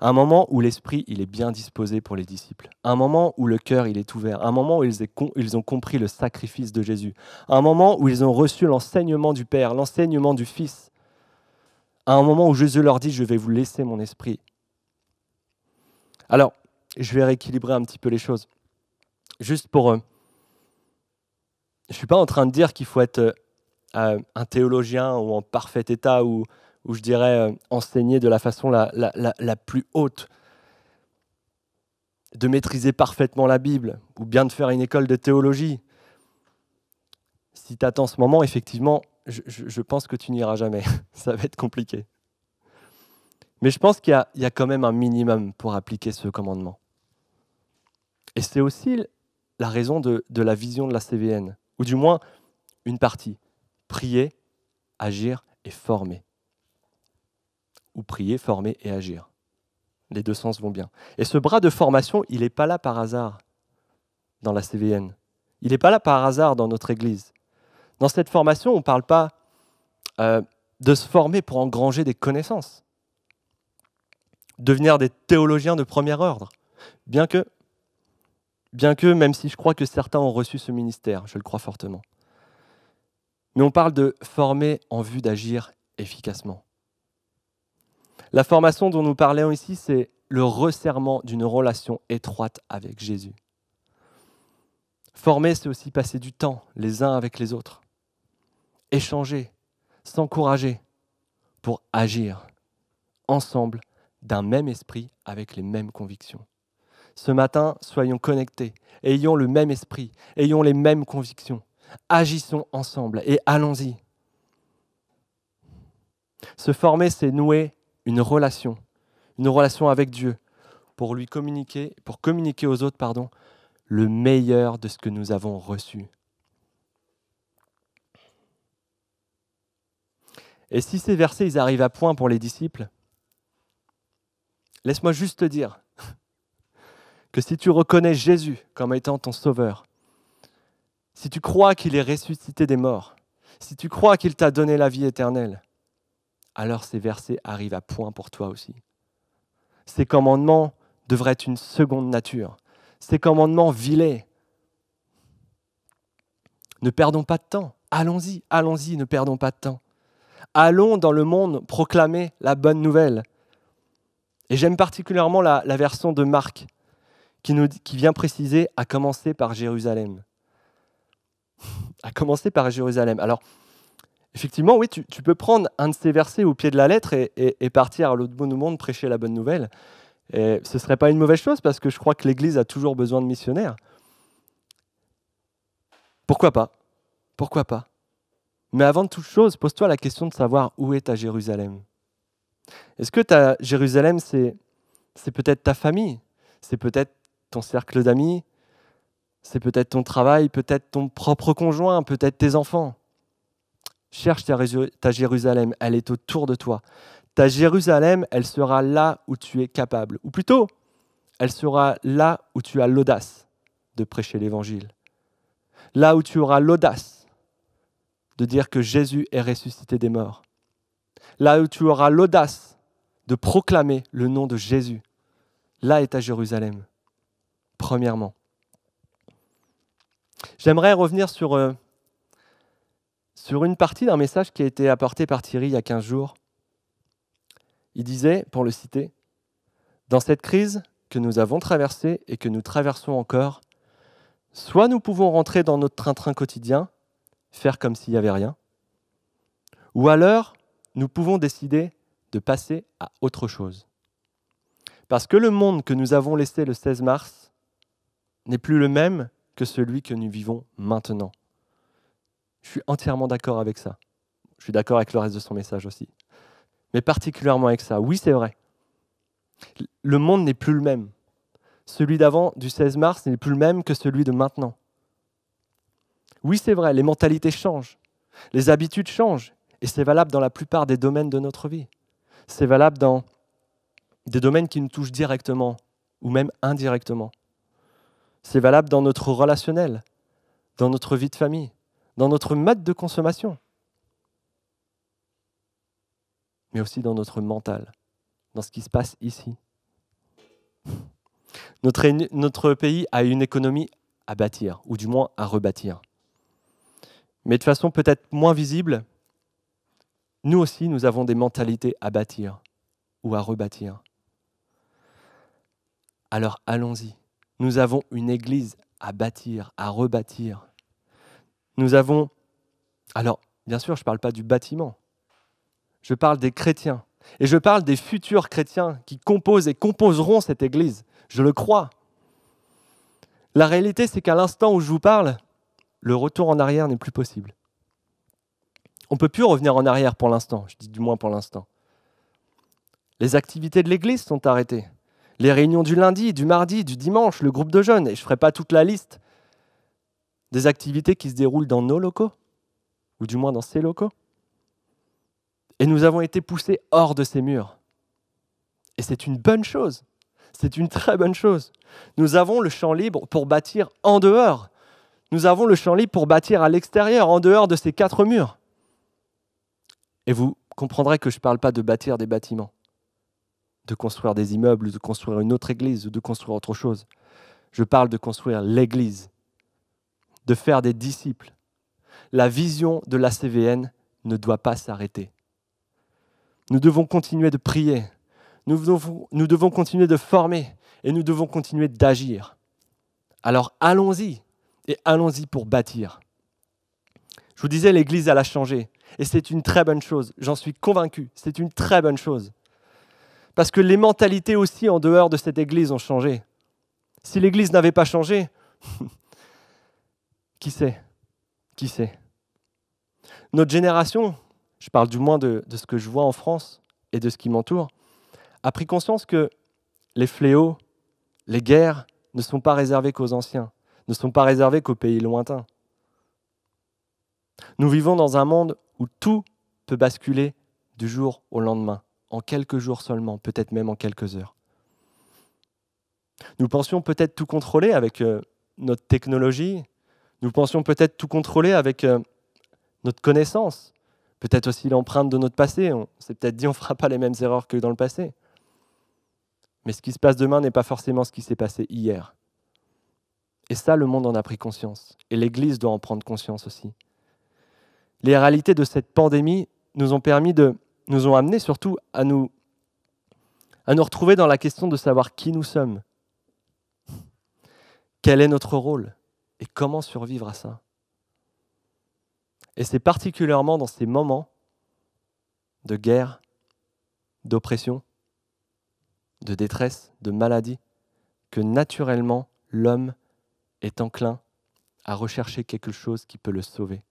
Un moment où l'esprit il est bien disposé pour les disciples. Un moment où le cœur il est ouvert. Un moment où ils ont compris le sacrifice de Jésus. Un moment où ils ont reçu l'enseignement du Père, l'enseignement du Fils. Un moment où Jésus leur dit « Je vais vous laisser mon esprit ». Alors, je vais rééquilibrer un petit peu les choses. Juste pour... je ne suis pas en train de dire qu'il faut être un théologien ou en parfait état ou je dirais enseigner de la façon la plus haute, de maîtriser parfaitement la Bible ou bien de faire une école de théologie. Si tu attends ce moment, effectivement, je pense que tu n'iras jamais. Ça va être compliqué. Mais je pense qu'il y a quand même un minimum pour appliquer ce commandement. Et c'est aussi la raison de la vision de la CVN, ou du moins une partie. Prier, agir et former. Ou prier, former et agir. Les deux sens vont bien. Et ce bras de formation, il n'est pas là par hasard dans la CVN. Il n'est pas là par hasard dans notre Église. Dans cette formation, on ne parle pas de se former pour engranger des connaissances, devenir des théologiens de premier ordre, bien que, même si je crois que certains ont reçu ce ministère, je le crois fortement. Mais on parle de former en vue d'agir efficacement. La formation dont nous parlons ici, c'est le resserrement d'une relation étroite avec Jésus. Former, c'est aussi passer du temps les uns avec les autres, échanger, s'encourager pour agir ensemble d'un même esprit avec les mêmes convictions. Ce matin, soyons connectés, ayons le même esprit, ayons les mêmes convictions, agissons ensemble et allons-y. Se former, c'est nouer une relation avec Dieu pour communiquer aux autres, le meilleur de ce que nous avons reçu. Et si ces versets ils arrivent à point pour les disciples, laisse-moi juste te dire que si tu reconnais Jésus comme étant ton sauveur, si tu crois qu'il est ressuscité des morts, si tu crois qu'il t'a donné la vie éternelle, alors ces versets arrivent à point pour toi aussi. Ces commandements devraient être une seconde nature. Ces commandements vilés. Ne perdons pas de temps. Allons-y, ne perdons pas de temps. Allons dans le monde proclamer la bonne nouvelle. Et j'aime particulièrement la version de Marc qui vient préciser « à commencer par Jérusalem ». À commencer par Jérusalem. Alors, effectivement, oui, tu peux prendre un de ces versets au pied de la lettre et partir à l'autre bout du monde prêcher la bonne nouvelle. Et ce ne serait pas une mauvaise chose parce que je crois que l'Église a toujours besoin de missionnaires. Pourquoi pas ? Pourquoi pas ? Mais avant de toute chose, pose-toi la question de savoir où est ta Jérusalem. Est-ce que ta Jérusalem, c'est peut-être ta famille, c'est peut-être ton cercle d'amis, c'est peut-être ton travail, peut-être ton propre conjoint, peut-être tes enfants. Cherche ta Jérusalem, elle est autour de toi. Ta Jérusalem, elle sera là où tu es capable. Ou plutôt, elle sera là où tu as l'audace de prêcher l'Évangile. Là où tu auras l'audace de dire que Jésus est ressuscité des morts. Là où tu auras l'audace de proclamer le nom de Jésus. Là est ta Jérusalem, premièrement. J'aimerais revenir sur une partie d'un message qui a été apporté par Thierry il y a 15 jours. Il disait, pour le citer, « Dans cette crise que nous avons traversée et que nous traversons encore, soit nous pouvons rentrer dans notre train-train quotidien, faire comme s'il n'y avait rien, ou alors nous pouvons décider de passer à autre chose. Parce que le monde que nous avons laissé le 16 mars n'est plus le même que celui que nous vivons maintenant. » Je suis entièrement d'accord avec ça. Je suis d'accord avec le reste de son message aussi. Mais particulièrement avec ça. Oui, c'est vrai. Le monde n'est plus le même. Celui d'avant, du 16 mars, n'est plus le même que celui de maintenant. Oui, c'est vrai, les mentalités changent. Les habitudes changent. Et c'est valable dans la plupart des domaines de notre vie. C'est valable dans des domaines qui nous touchent directement ou même indirectement. C'est valable dans notre relationnel, dans notre vie de famille, dans notre mode de consommation, mais aussi dans notre mental, dans ce qui se passe ici. Notre pays a une économie à bâtir, ou du moins à rebâtir. Mais de façon peut-être moins visible, nous aussi, nous avons des mentalités à bâtir ou à rebâtir. Alors allons-y. Nous avons une église à bâtir, à rebâtir. Nous avons... Alors, Bien sûr, je ne parle pas du bâtiment. Je parle des chrétiens. Et je parle des futurs chrétiens qui composent et composeront cette Église. Je le crois. La réalité, c'est qu'à l'instant où je vous parle, le retour en arrière n'est plus possible. On ne peut plus revenir en arrière pour l'instant, je dis du moins pour l'instant. Les activités de l'Église sont arrêtées. Les réunions du lundi, du mardi, du dimanche, le groupe de jeunes, et je ne ferai pas toute la liste des activités qui se déroulent dans nos locaux, ou du moins dans ces locaux. Et nous avons été poussés hors de ces murs. Et c'est une bonne chose. C'est une très bonne chose. Nous avons le champ libre pour bâtir en dehors. Nous avons le champ libre pour bâtir à l'extérieur, en dehors de ces 4 murs. Et vous comprendrez que je ne parle pas de bâtir des bâtiments, de construire des immeubles, de construire une autre église ou de construire autre chose. Je parle de construire l'église, de faire des disciples. La vision de la CVN ne doit pas s'arrêter. Nous devons continuer de prier, nous devons continuer de former et nous devons continuer d'agir. Alors allons-y et allons-y pour bâtir. Je vous disais, l'Église, elle a changé et c'est une très bonne chose, j'en suis convaincu, c'est une très bonne chose. Parce que les mentalités aussi en dehors de cette Église ont changé. Si l'Église n'avait pas changé, qui sait? Qui sait? Notre génération, je parle du moins de ce que je vois en France et de ce qui m'entoure, a pris conscience que les fléaux, les guerres ne sont pas réservés qu'aux anciens, ne sont pas réservés qu'aux pays lointains. Nous vivons dans un monde où tout peut basculer du jour au lendemain, en quelques jours seulement, peut-être même en quelques heures. Nous pensions peut-être tout contrôler avec notre technologie, nous pensions peut-être tout contrôler avec notre connaissance, peut-être aussi l'empreinte de notre passé. On s'est peut-être dit on ne fera pas les mêmes erreurs que dans le passé. Mais ce qui se passe demain n'est pas forcément ce qui s'est passé hier. Et ça, le monde en a pris conscience. Et l'Église doit en prendre conscience aussi. Les réalités de cette pandémie nous ont amené surtout à nous retrouver dans la question de savoir qui nous sommes. Quel est notre rôle et comment survivre à ça? Et c'est particulièrement dans ces moments de guerre, d'oppression, de détresse, de maladie, que naturellement l'homme est enclin à rechercher quelque chose qui peut le sauver.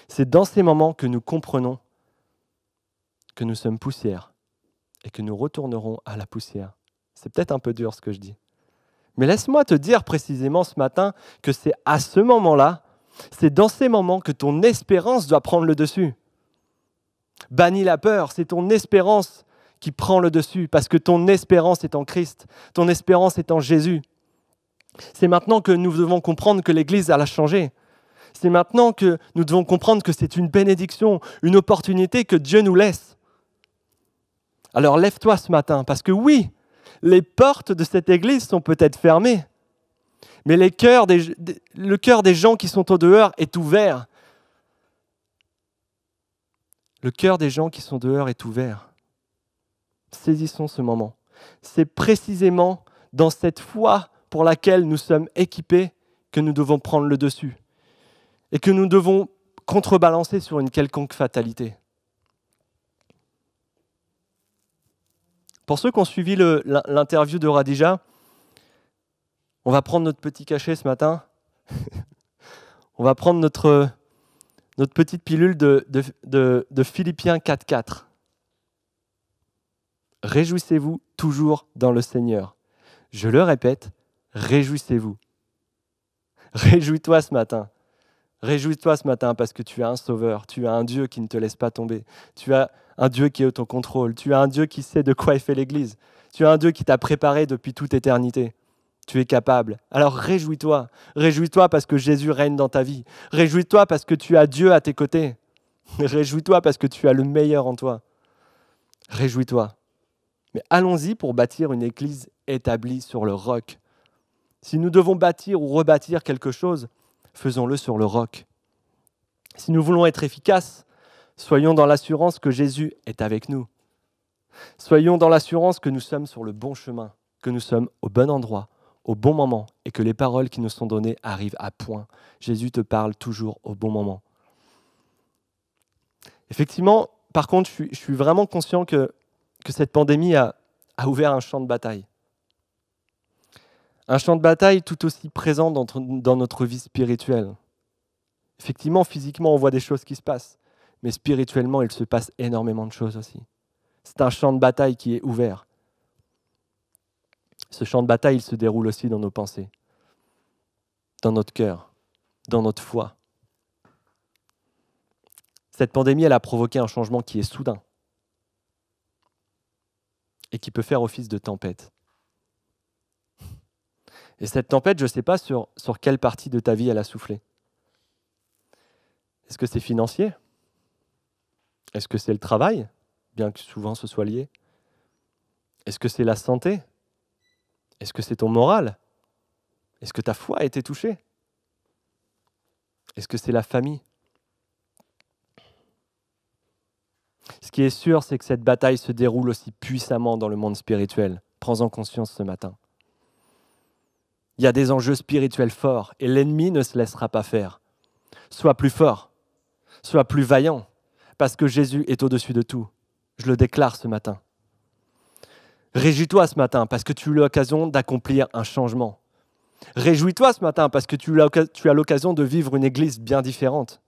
C'est dans ces moments que nous comprenons que nous sommes poussière et que nous retournerons à la poussière. C'est peut-être un peu dur ce que je dis. Mais laisse-moi te dire précisément ce matin que c'est à ce moment-là, c'est dans ces moments que ton espérance doit prendre le dessus. Bannis la peur, c'est ton espérance qui prend le dessus parce que ton espérance est en Christ, ton espérance est en Jésus. C'est maintenant que nous devons comprendre que l'Église elle a changé. C'est maintenant que nous devons comprendre que c'est une bénédiction, une opportunité que Dieu nous laisse. Alors lève-toi ce matin parce que oui, les portes de cette Église sont peut-être fermées, mais le cœur des gens qui sont au dehors est ouvert. Le cœur des gens qui sont dehors est ouvert. Saisissons ce moment. C'est précisément dans cette foi pour laquelle nous sommes équipés que nous devons prendre le dessus et que nous devons contrebalancer sur une quelconque fatalité. Pour ceux qui ont suivi l'interview de Radija, on va prendre notre petit cachet ce matin. On va prendre notre petite pilule de Philippiens 4.4. Réjouissez-vous toujours dans le Seigneur. Je le répète, réjouissez-vous. Réjouis-toi ce matin. Réjouis-toi ce matin parce que tu as un sauveur, tu as un Dieu qui ne te laisse pas tomber, tu as un Dieu qui est au ton contrôle, tu as un Dieu qui sait de quoi est fait l'Église, tu as un Dieu qui t'a préparé depuis toute éternité. Tu es capable. Alors réjouis-toi. Réjouis-toi parce que Jésus règne dans ta vie. Réjouis-toi parce que tu as Dieu à tes côtés. Réjouis-toi parce que tu as le meilleur en toi. Réjouis-toi. Mais allons-y pour bâtir une Église établie sur le roc. Si nous devons bâtir ou rebâtir quelque chose, faisons-le sur le roc. Si nous voulons être efficaces, soyons dans l'assurance que Jésus est avec nous. Soyons dans l'assurance que nous sommes sur le bon chemin, que nous sommes au bon endroit, au bon moment, et que les paroles qui nous sont données arrivent à point. Jésus te parle toujours au bon moment. Effectivement, par contre, je suis vraiment conscient que cette pandémie a ouvert un champ de bataille. Un champ de bataille tout aussi présent dans notre vie spirituelle. Effectivement, physiquement, on voit des choses qui se passent, mais spirituellement, il se passe énormément de choses aussi. C'est un champ de bataille qui est ouvert. Ce champ de bataille, il se déroule aussi dans nos pensées, dans notre cœur, dans notre foi. Cette pandémie, elle a provoqué un changement qui est soudain et qui peut faire office de tempête. Et cette tempête, je ne sais pas sur quelle partie de ta vie elle a soufflé. Est-ce que c'est financier ? Est-ce que c'est le travail, bien que souvent ce soit lié ? Est-ce que c'est la santé ? Est-ce que c'est ton moral ? Est-ce que ta foi a été touchée ? Est-ce que c'est la famille ? Ce qui est sûr, c'est que cette bataille se déroule aussi puissamment dans le monde spirituel. Prends-en conscience ce matin. Il y a des enjeux spirituels forts et l'ennemi ne se laissera pas faire. Sois plus fort, sois plus vaillant, parce que Jésus est au-dessus de tout. Je le déclare ce matin. Réjouis-toi ce matin parce que tu as l'occasion d'accomplir un changement. Réjouis-toi ce matin parce que tu as l'occasion de vivre une église bien différente.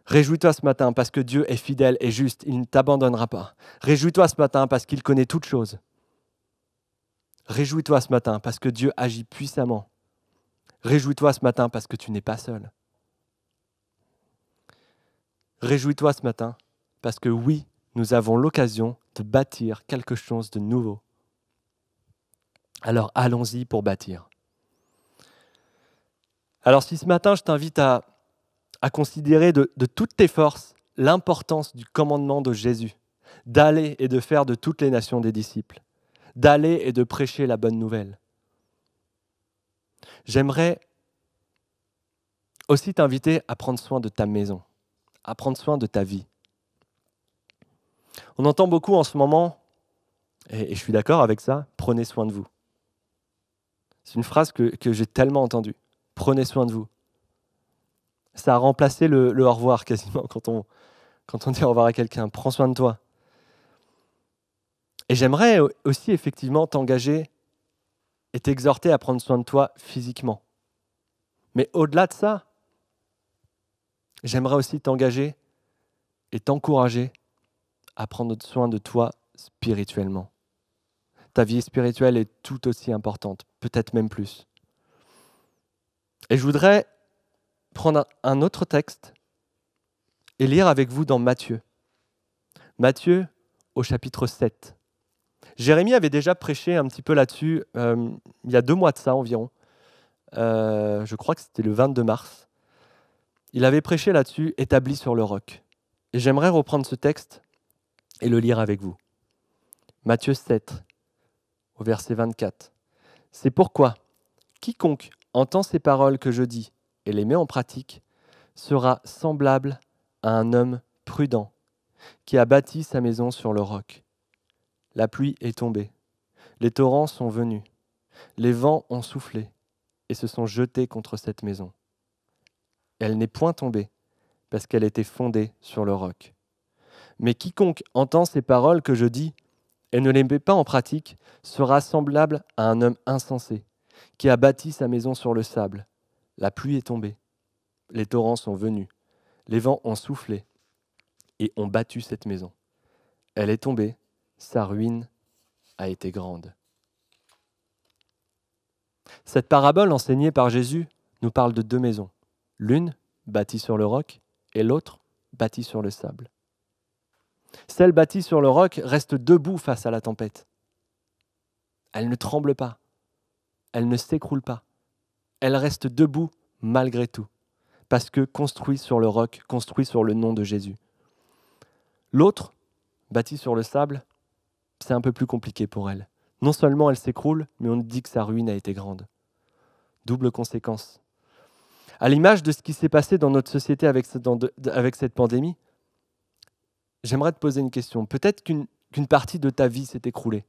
Réjouis-toi ce matin parce que Dieu est fidèle et juste, il ne t'abandonnera pas. Réjouis-toi ce matin parce qu'il connaît toutes choses. Réjouis-toi ce matin parce que Dieu agit puissamment. Réjouis-toi ce matin parce que tu n'es pas seul. Réjouis-toi ce matin parce que oui, nous avons l'occasion de bâtir quelque chose de nouveau. Alors allons-y pour bâtir. Alors si ce matin je t'invite à considérer de toutes tes forces l'importance du commandement de Jésus, d'aller et de faire de toutes les nations des disciples, d'aller et de prêcher la bonne nouvelle. J'aimerais aussi t'inviter à prendre soin de ta maison, à prendre soin de ta vie. On entend beaucoup en ce moment, et je suis d'accord avec ça, prenez soin de vous. C'est une phrase que j'ai tellement entendue. Prenez soin de vous. Ça a remplacé le au revoir quasiment quand on dit au revoir à quelqu'un. Prends soin de toi. Et j'aimerais aussi effectivement t'engager et t'exhorter à prendre soin de toi physiquement. Mais au-delà de ça, j'aimerais aussi t'engager et t'encourager à prendre soin de toi spirituellement. Ta vie spirituelle est tout aussi importante, peut-être même plus. Et je voudrais prendre un autre texte et lire avec vous dans Matthieu. Matthieu au chapitre 7. Jérémie avait déjà prêché un petit peu là-dessus il y a 2 mois de ça environ. Je crois que c'était le 22 mars. Il avait prêché là-dessus, établi sur le roc. Et j'aimerais reprendre ce texte et le lire avec vous. Matthieu 7, au verset 24. C'est pourquoi quiconque entend ces paroles que je dis et les met en pratique sera semblable à un homme prudent qui a bâti sa maison sur le roc. La pluie est tombée, les torrents sont venus, les vents ont soufflé et se sont jetés contre cette maison. Elle n'est point tombée parce qu'elle était fondée sur le roc. Mais quiconque entend ces paroles que je dis et ne les met pas en pratique sera semblable à un homme insensé qui a bâti sa maison sur le sable. La pluie est tombée, les torrents sont venus, les vents ont soufflé et ont battu cette maison. Elle est tombée, sa ruine a été grande. Cette parabole enseignée par Jésus nous parle de 2 maisons. L'une bâtie sur le roc et l'autre bâtie sur le sable. Celle bâtie sur le roc reste debout face à la tempête. Elle ne tremble pas, elle ne s'écroule pas. Elle reste debout malgré tout, parce que construite sur le roc, construit sur le nom de Jésus. L'autre, bâtie sur le sable, c'est un peu plus compliqué pour elle. Non seulement elle s'écroule, mais on dit que sa ruine a été grande. Double conséquence. À l'image de ce qui s'est passé dans notre société avec cette pandémie, j'aimerais te poser une question. Peut-être qu'une partie de ta vie s'est écroulée.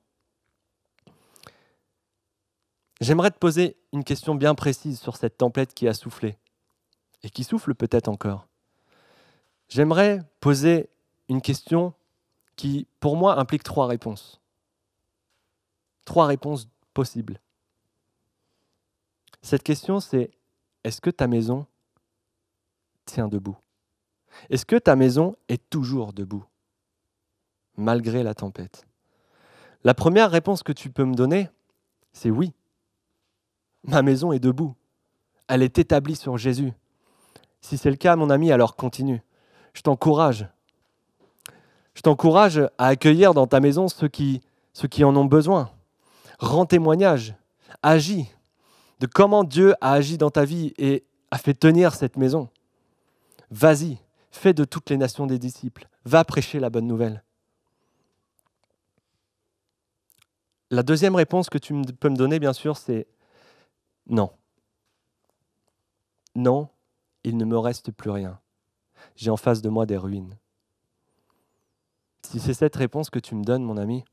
J'aimerais te poser une question bien précise sur cette tempête qui a soufflé et qui souffle peut-être encore. J'aimerais poser une question qui, pour moi, implique 3 réponses. 3 réponses possibles. Cette question, c'est: est-ce que ta maison tient debout? Est-ce que ta maison est toujours debout, malgré la tempête? La première réponse que tu peux me donner, c'est oui. Ma maison est debout. Elle est établie sur Jésus. Si c'est le cas, mon ami, alors continue. Je t'encourage. Je t'encourage à accueillir dans ta maison ceux qui en ont besoin. Rends témoignage. Agis de comment Dieu a agi dans ta vie et a fait tenir cette maison. Vas-y, fais de toutes les nations des disciples. Va prêcher la bonne nouvelle. La deuxième réponse que tu peux me donner, bien sûr, c'est non. Non, il ne me reste plus rien. J'ai en face de moi des ruines. Si c'est cette réponse que tu me donnes, mon ami,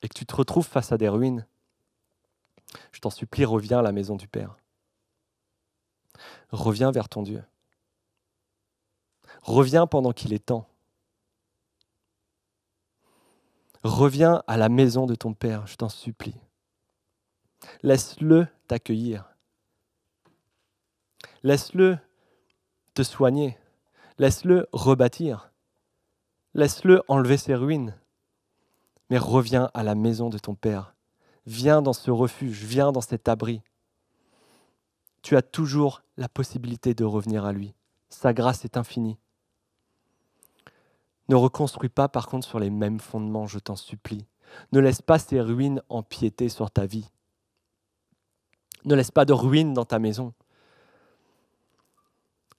et que tu te retrouves face à des ruines, je t'en supplie, reviens à la maison du Père. Reviens vers ton Dieu. Reviens pendant qu'il est temps. Reviens à la maison de ton Père, je t'en supplie. Laisse-le t'accueillir. Laisse-le te soigner. Laisse-le rebâtir. Laisse-le enlever ses ruines. Mais reviens à la maison de ton Père. Viens dans ce refuge, viens dans cet abri. Tu as toujours la possibilité de revenir à lui. Sa grâce est infinie. Ne reconstruis pas par contre sur les mêmes fondements, je t'en supplie. Ne laisse pas ces ruines empiéter sur ta vie. Ne laisse pas de ruines dans ta maison.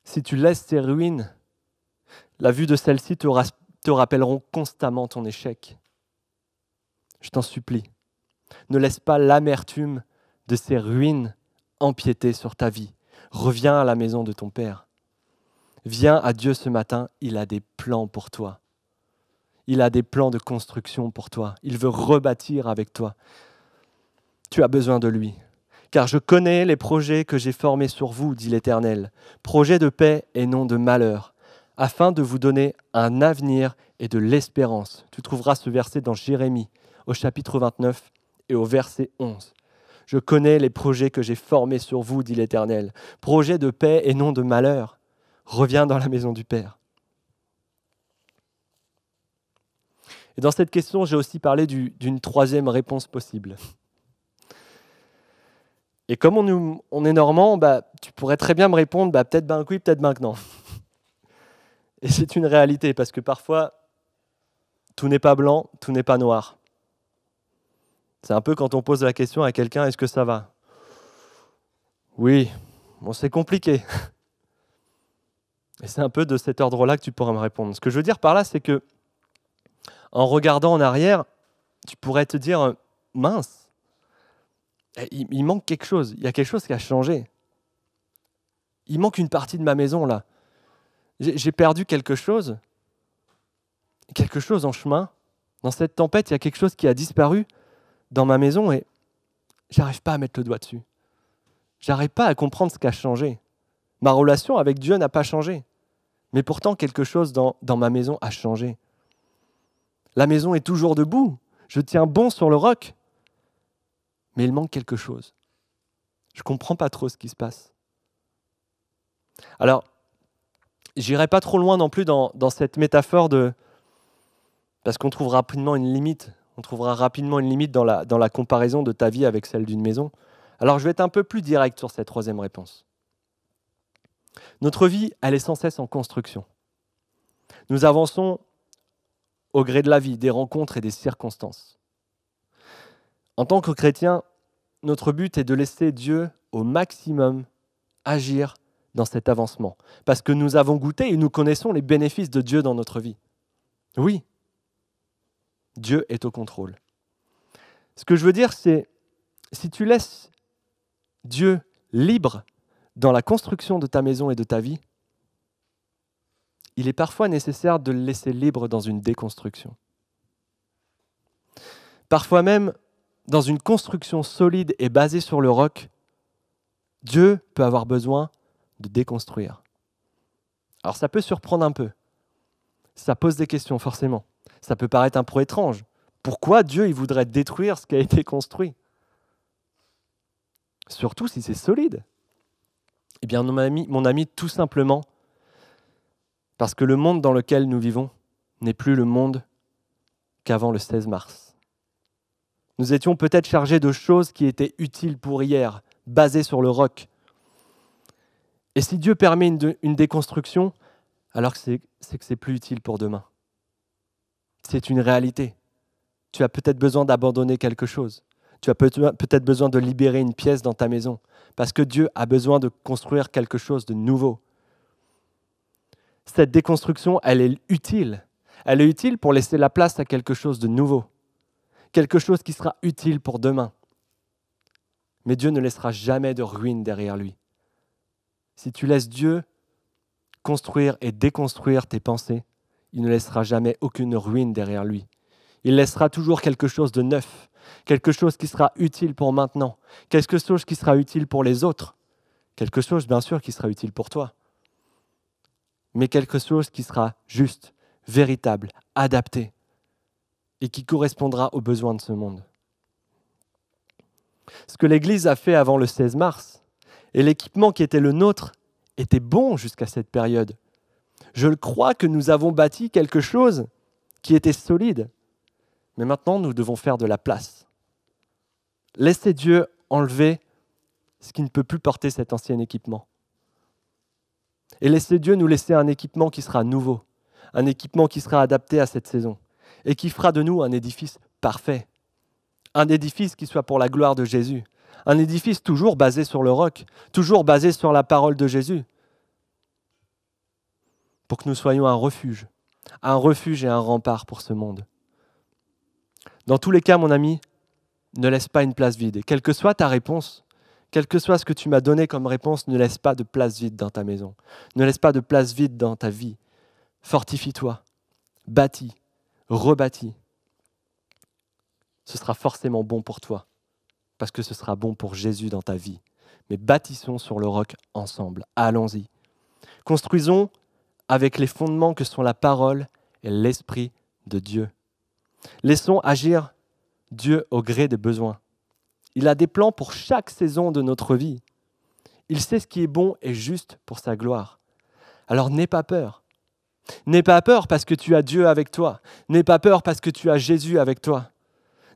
Si tu laisses ces ruines, la vue de celles-ci te rappelleront constamment ton échec. Je t'en supplie. Ne laisse pas l'amertume de ces ruines empiéter sur ta vie. Reviens à la maison de ton Père. Viens à Dieu ce matin, il a des plans pour toi. Il a des plans de construction pour toi. Il veut rebâtir avec toi. Tu as besoin de lui. Car je connais les projets que j'ai formés sur vous, dit l'Éternel, projets de paix et non de malheur, afin de vous donner un avenir et de l'espérance. Tu trouveras ce verset dans Jérémie, au chapitre 29 et au verset 11. Je connais les projets que j'ai formés sur vous, dit l'Éternel, projets de paix et non de malheur. Reviens dans la maison du Père. Et dans cette question, j'ai aussi parlé d'une troisième réponse possible. Et comme on est normand, tu pourrais très bien me répondre, peut-être ben oui, peut-être ben que non. Et c'est une réalité, parce que parfois, tout n'est pas blanc, tout n'est pas noir. C'est un peu quand on pose la question à quelqu'un, est-ce que ça va? Oui, bon, c'est compliqué. Et c'est un peu de cet ordre-là que tu pourras me répondre. Ce que je veux dire par là, c'est que en regardant en arrière, tu pourrais te dire, mince, il manque quelque chose, il y a quelque chose qui a changé. Il manque une partie de ma maison là. J'ai perdu quelque chose en chemin. Dans cette tempête, il y a quelque chose qui a disparu dans ma maison et j'arrive pas à mettre le doigt dessus. J'arrive pas à comprendre ce qui a changé. Ma relation avec Dieu n'a pas changé. Mais pourtant, quelque chose dans ma maison a changé. La maison est toujours debout. Je tiens bon sur le roc. Mais il manque quelque chose. Je ne comprends pas trop ce qui se passe. Alors, j'irai pas trop loin non plus dans cette métaphore parce qu'on trouve rapidement une limite. On trouvera rapidement une limite dans la comparaison de ta vie avec celle d'une maison. Alors, je vais être un peu plus direct sur cette troisième réponse. Notre vie, elle est sans cesse en construction. Nous avançons au gré de la vie, des rencontres et des circonstances. En tant que chrétien, notre but est de laisser Dieu au maximum agir dans cet avancement. Parce que nous avons goûté et nous connaissons les bénéfices de Dieu dans notre vie. Oui, Dieu est au contrôle. Ce que je veux dire, c'est si tu laisses Dieu libre dans la construction de ta maison et de ta vie, il est parfois nécessaire de le laisser libre dans une déconstruction. Parfois même, dans une construction solide et basée sur le roc, Dieu peut avoir besoin de déconstruire. Alors ça peut surprendre un peu. Ça pose des questions forcément. Ça peut paraître un peu étrange. Pourquoi Dieu il voudrait détruire ce qui a été construit? Surtout si c'est solide. Eh bien mon ami, tout simplement, parce que le monde dans lequel nous vivons n'est plus le monde qu'avant le 16 mars. Nous étions peut-être chargés de choses qui étaient utiles pour hier, basées sur le roc. Et si Dieu permet une déconstruction, alors c'est que c'est plus utile pour demain. C'est une réalité. Tu as peut-être besoin d'abandonner quelque chose. Tu as peut-être besoin de libérer une pièce dans ta maison, parce que Dieu a besoin de construire quelque chose de nouveau. Cette déconstruction, elle est utile. Elle est utile pour laisser la place à quelque chose de nouveau, quelque chose qui sera utile pour demain. Mais Dieu ne laissera jamais de ruine derrière lui. Si tu laisses Dieu construire et déconstruire tes pensées, il ne laissera jamais aucune ruine derrière lui. Il laissera toujours quelque chose de neuf, quelque chose qui sera utile pour maintenant, quelque chose qui sera utile pour les autres, quelque chose bien sûr qui sera utile pour toi, mais quelque chose qui sera juste, véritable, adapté et qui correspondra aux besoins de ce monde. Ce que l'Église a fait avant le 16 mars et l'équipement qui était le nôtre était bon jusqu'à cette période. Je crois que nous avons bâti quelque chose qui était solide. Mais maintenant, nous devons faire de la place. Laissez Dieu enlever ce qui ne peut plus porter cet ancien équipement. Et laissez Dieu nous laisser un équipement qui sera nouveau, un équipement qui sera adapté à cette saison et qui fera de nous un édifice parfait. Un édifice qui soit pour la gloire de Jésus. Un édifice toujours basé sur le roc, toujours basé sur la parole de Jésus. Pour que nous soyons un refuge et un rempart pour ce monde. Dans tous les cas, mon ami, ne laisse pas une place vide. Et quelle que soit ta réponse, quel que soit ce que tu m'as donné comme réponse, ne laisse pas de place vide dans ta maison. Ne laisse pas de place vide dans ta vie. Fortifie-toi, bâtis, rebâtis. Ce sera forcément bon pour toi, parce que ce sera bon pour Jésus dans ta vie. Mais bâtissons sur le roc ensemble. Allons-y. Construisons avec les fondements que sont la parole et l'Esprit de Dieu. Laissons agir Dieu au gré des besoins. Il a des plans pour chaque saison de notre vie. Il sait ce qui est bon et juste pour sa gloire. Alors n'aie pas peur. N'aie pas peur parce que tu as Dieu avec toi. N'aie pas peur parce que tu as Jésus avec toi.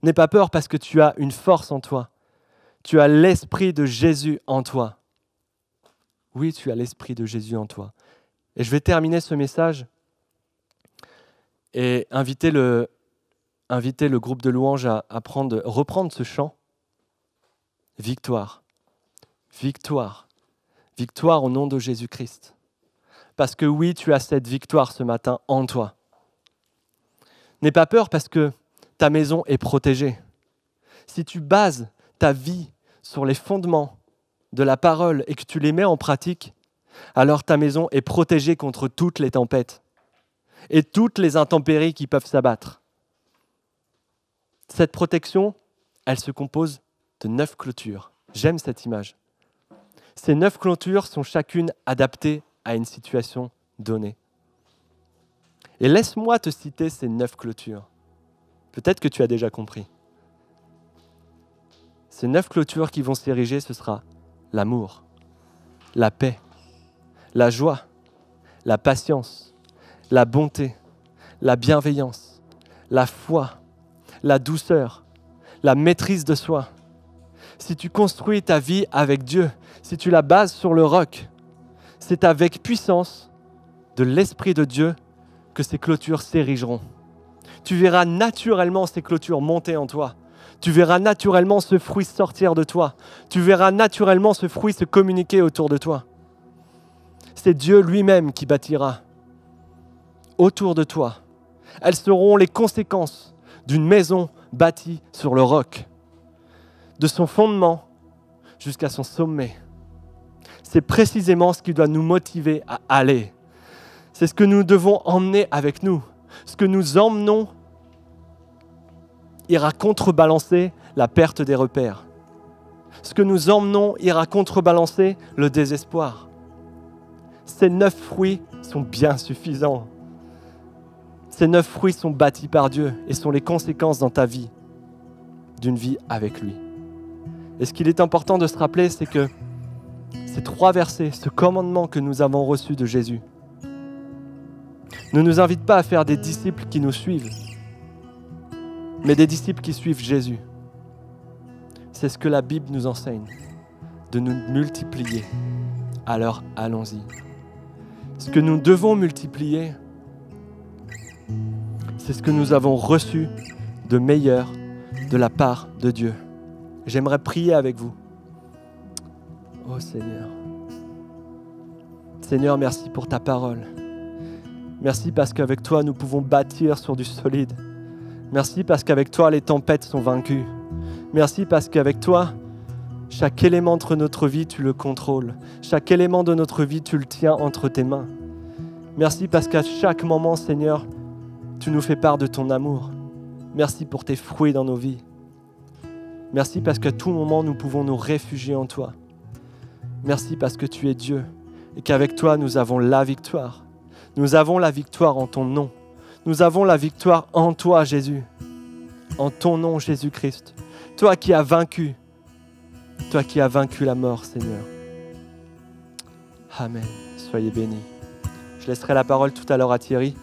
N'aie pas peur parce que tu as une force en toi. Tu as l'Esprit de Jésus en toi. Oui, tu as l'Esprit de Jésus en toi. Et je vais terminer ce message et inviter le groupe de louanges à reprendre ce chant. Victoire. Victoire. Victoire au nom de Jésus-Christ. Parce que oui, tu as cette victoire ce matin en toi. N'aie pas peur parce que ta maison est protégée. Si tu bases ta vie sur les fondements de la parole et que tu les mets en pratique, alors ta maison est protégée contre toutes les tempêtes et toutes les intempéries qui peuvent s'abattre. Cette protection, elle se compose de 9 clôtures. J'aime cette image. Ces 9 clôtures sont chacune adaptées à une situation donnée. Et laisse-moi te citer ces 9 clôtures. Peut-être que tu as déjà compris. Ces 9 clôtures qui vont s'ériger, ce sera l'amour, la paix, la joie, la patience, la bonté, la bienveillance, la foi, la douceur, la maîtrise de soi. Si tu construis ta vie avec Dieu, si tu la bases sur le roc, c'est avec puissance de l'Esprit de Dieu que ces clôtures s'érigeront. Tu verras naturellement ces clôtures monter en toi. Tu verras naturellement ce fruit sortir de toi. Tu verras naturellement ce fruit se communiquer autour de toi. C'est Dieu lui-même qui bâtira autour de toi. Elles seront les conséquences d'une maison bâtie sur le roc, de son fondement jusqu'à son sommet. C'est précisément ce qui doit nous motiver à aller. C'est ce que nous devons emmener avec nous. Ce que nous emmenons ira contrebalancer la perte des repères. Ce que nous emmenons ira contrebalancer le désespoir. Ces 9 fruits sont bien suffisants. Ces 9 fruits sont bâtis par Dieu et sont les conséquences dans ta vie d'une vie avec lui. Et ce qu'il est important de se rappeler, c'est que ces 3 versets, ce commandement que nous avons reçu de Jésus, ne nous invite pas à faire des disciples qui nous suivent, mais des disciples qui suivent Jésus. C'est ce que la Bible nous enseigne, de nous multiplier. Alors allons-y. Ce que nous devons multiplier, c'est ce que nous avons reçu de meilleur de la part de Dieu. J'aimerais prier avec vous. Oh Seigneur. Seigneur, merci pour ta parole. Merci parce qu'avec toi, nous pouvons bâtir sur du solide. Merci parce qu'avec toi, les tempêtes sont vaincues. Merci parce qu'avec toi, chaque élément de notre vie, tu le contrôles. Chaque élément de notre vie, tu le tiens entre tes mains. Merci parce qu'à chaque moment, Seigneur, tu nous fais part de ton amour. Merci pour tes fruits dans nos vies. Merci parce qu'à tout moment, nous pouvons nous réfugier en toi. Merci parce que tu es Dieu et qu'avec toi, nous avons la victoire. Nous avons la victoire en ton nom. Nous avons la victoire en toi, Jésus. En ton nom, Jésus-Christ. Toi qui as vaincu. Toi qui as vaincu la mort, Seigneur. Amen. Soyez bénis. Je laisserai la parole tout à l'heure à Thierry.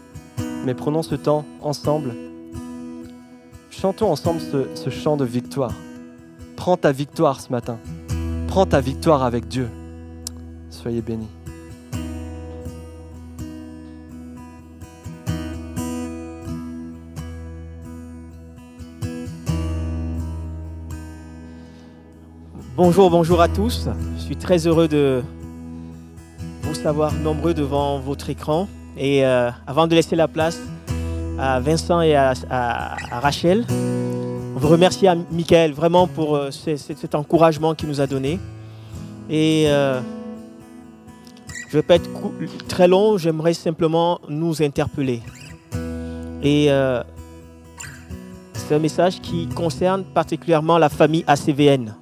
Mais prenons ce temps ensemble. Chantons ensemble ce chant de victoire. Prends ta victoire ce matin. Prends ta victoire avec Dieu. Soyez bénis. Bonjour à tous. Je suis très heureux de vous savoir nombreux devant votre écran. Et avant de laisser la place à Vincent et à Rachel, on veut remercier à Michael vraiment pour cet encouragement qu'il nous a donné. Et je ne vais pas être très long, j'aimerais simplement nous interpeller. Et c'est un message qui concerne particulièrement la famille ACVN.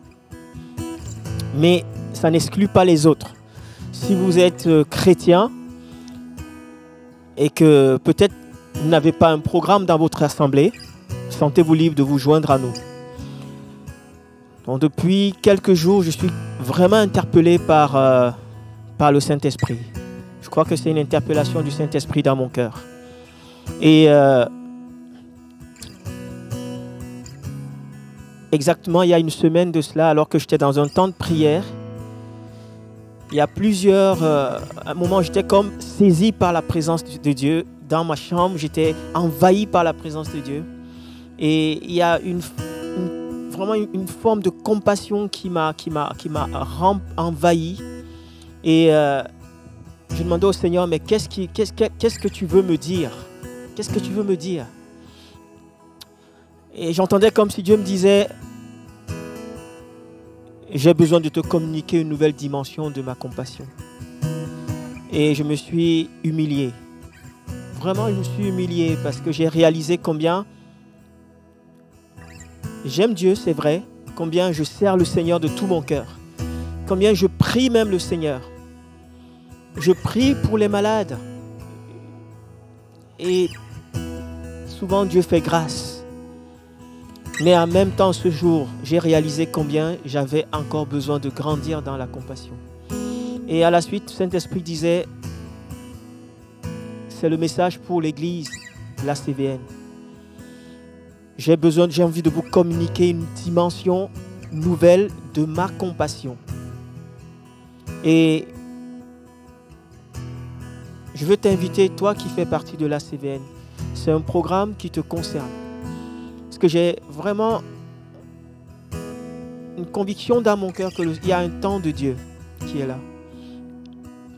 Mais ça n'exclut pas les autres. Si vous êtes chrétien et que peut-être vous n'avez pas un programme dans votre assemblée, sentez-vous libre de vous joindre à nous. Donc depuis quelques jours, je suis vraiment interpellé par le Saint-Esprit. Je crois que c'est une interpellation du Saint-Esprit dans mon cœur. Et exactement, il y a une semaine de cela, alors que j'étais dans un temps de prière, il y a à un moment, j'étais comme saisi par la présence de Dieu. Dans ma chambre, j'étais envahi par la présence de Dieu. Et il y a vraiment une forme de compassion qui m'a envahi. Et je demandais au Seigneur, mais qu'est-ce que tu veux me dire? Qu'est-ce que tu veux me dire? Et j'entendais comme si Dieu me disait, j'ai besoin de te communiquer une nouvelle dimension de ma compassion. Et je me suis humilié. Vraiment, je me suis humilié parce que j'ai réalisé combien j'aime Dieu, c'est vrai, combien je sers le Seigneur de tout mon cœur, combien je prie même le Seigneur. Je prie pour les malades. Et souvent, Dieu fait grâce. Mais en même temps, ce jour, j'ai réalisé combien j'avais encore besoin de grandir dans la compassion. Et à la suite, le Saint-Esprit disait, c'est le message pour l'église, la CVN. J'ai envie de vous communiquer une dimension nouvelle de ma compassion. Et je veux t'inviter, toi qui fais partie de la CVN. C'est un programme qui te concerne. Parce que j'ai vraiment une conviction dans mon cœur qu'il y a un temps de Dieu qui est là.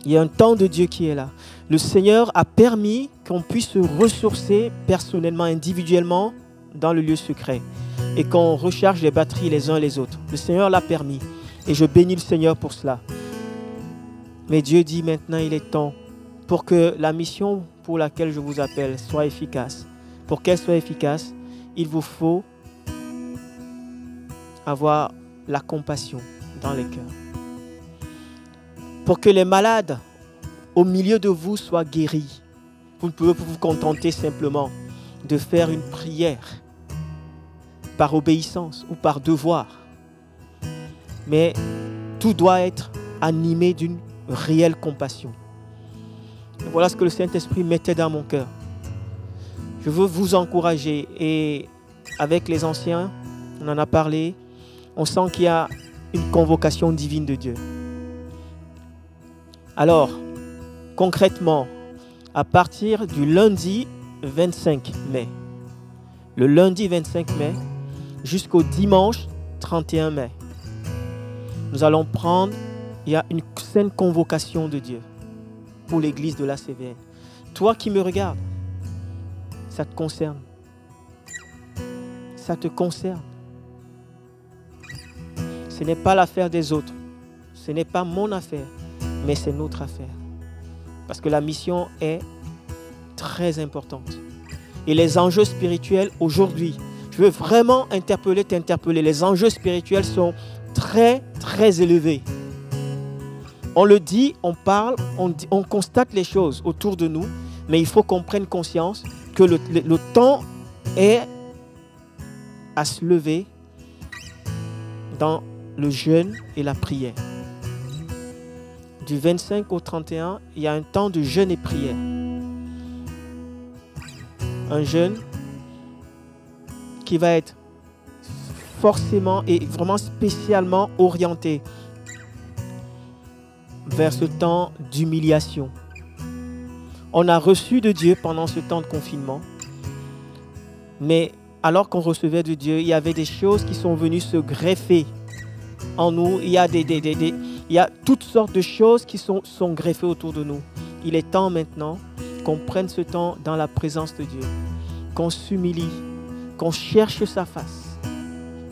Il y a un temps de Dieu qui est là. Le Seigneur a permis qu'on puisse se ressourcer personnellement, individuellement, dans le lieu secret. Et qu'on recharge les batteries les uns les autres. Le Seigneur l'a permis. Et je bénis le Seigneur pour cela. Mais Dieu dit maintenant, il est temps pour que la mission pour laquelle je vous appelle soit efficace. Pour qu'elle soit efficace, il vous faut avoir la compassion dans les cœurs. Pour que les malades au milieu de vous soit guéri. Vous ne pouvez pas vous contenter simplement de faire une prière par obéissance ou par devoir. Mais tout doit être animé d'une réelle compassion. Et voilà ce que le Saint-Esprit mettait dans mon cœur. Je veux vous encourager et avec les anciens, on en a parlé, on sent qu'il y a une convocation divine de Dieu. Alors, concrètement, à partir du lundi 25 mai, le lundi 25 mai jusqu'au dimanche 31 mai, nous allons prendre, il y a une sainte convocation de Dieu pour l'église de la CVN. Toi qui me regardes, ça te concerne. Ça te concerne. Ce n'est pas l'affaire des autres. Ce n'est pas mon affaire, mais c'est notre affaire. Parce que la mission est très importante. Et les enjeux spirituels aujourd'hui, je veux vraiment t'interpeller. Les enjeux spirituels sont très, très élevés. On le dit, on parle, on constate les choses autour de nous, mais il faut qu'on prenne conscience que le temps est à se lever dans le jeûne et la prière. Du 25 au 31, il y a un temps de jeûne et prière. Un jeûne qui va être forcément et vraiment spécialement orienté vers ce temps d'humiliation. On a reçu de Dieu pendant ce temps de confinement, mais alors qu'on recevait de Dieu, il y avait des choses qui sont venues se greffer en nous. Il y a toutes sortes de choses qui sont greffées autour de nous. Il est temps maintenant qu'on prenne ce temps dans la présence de Dieu, qu'on s'humilie, qu'on cherche sa face,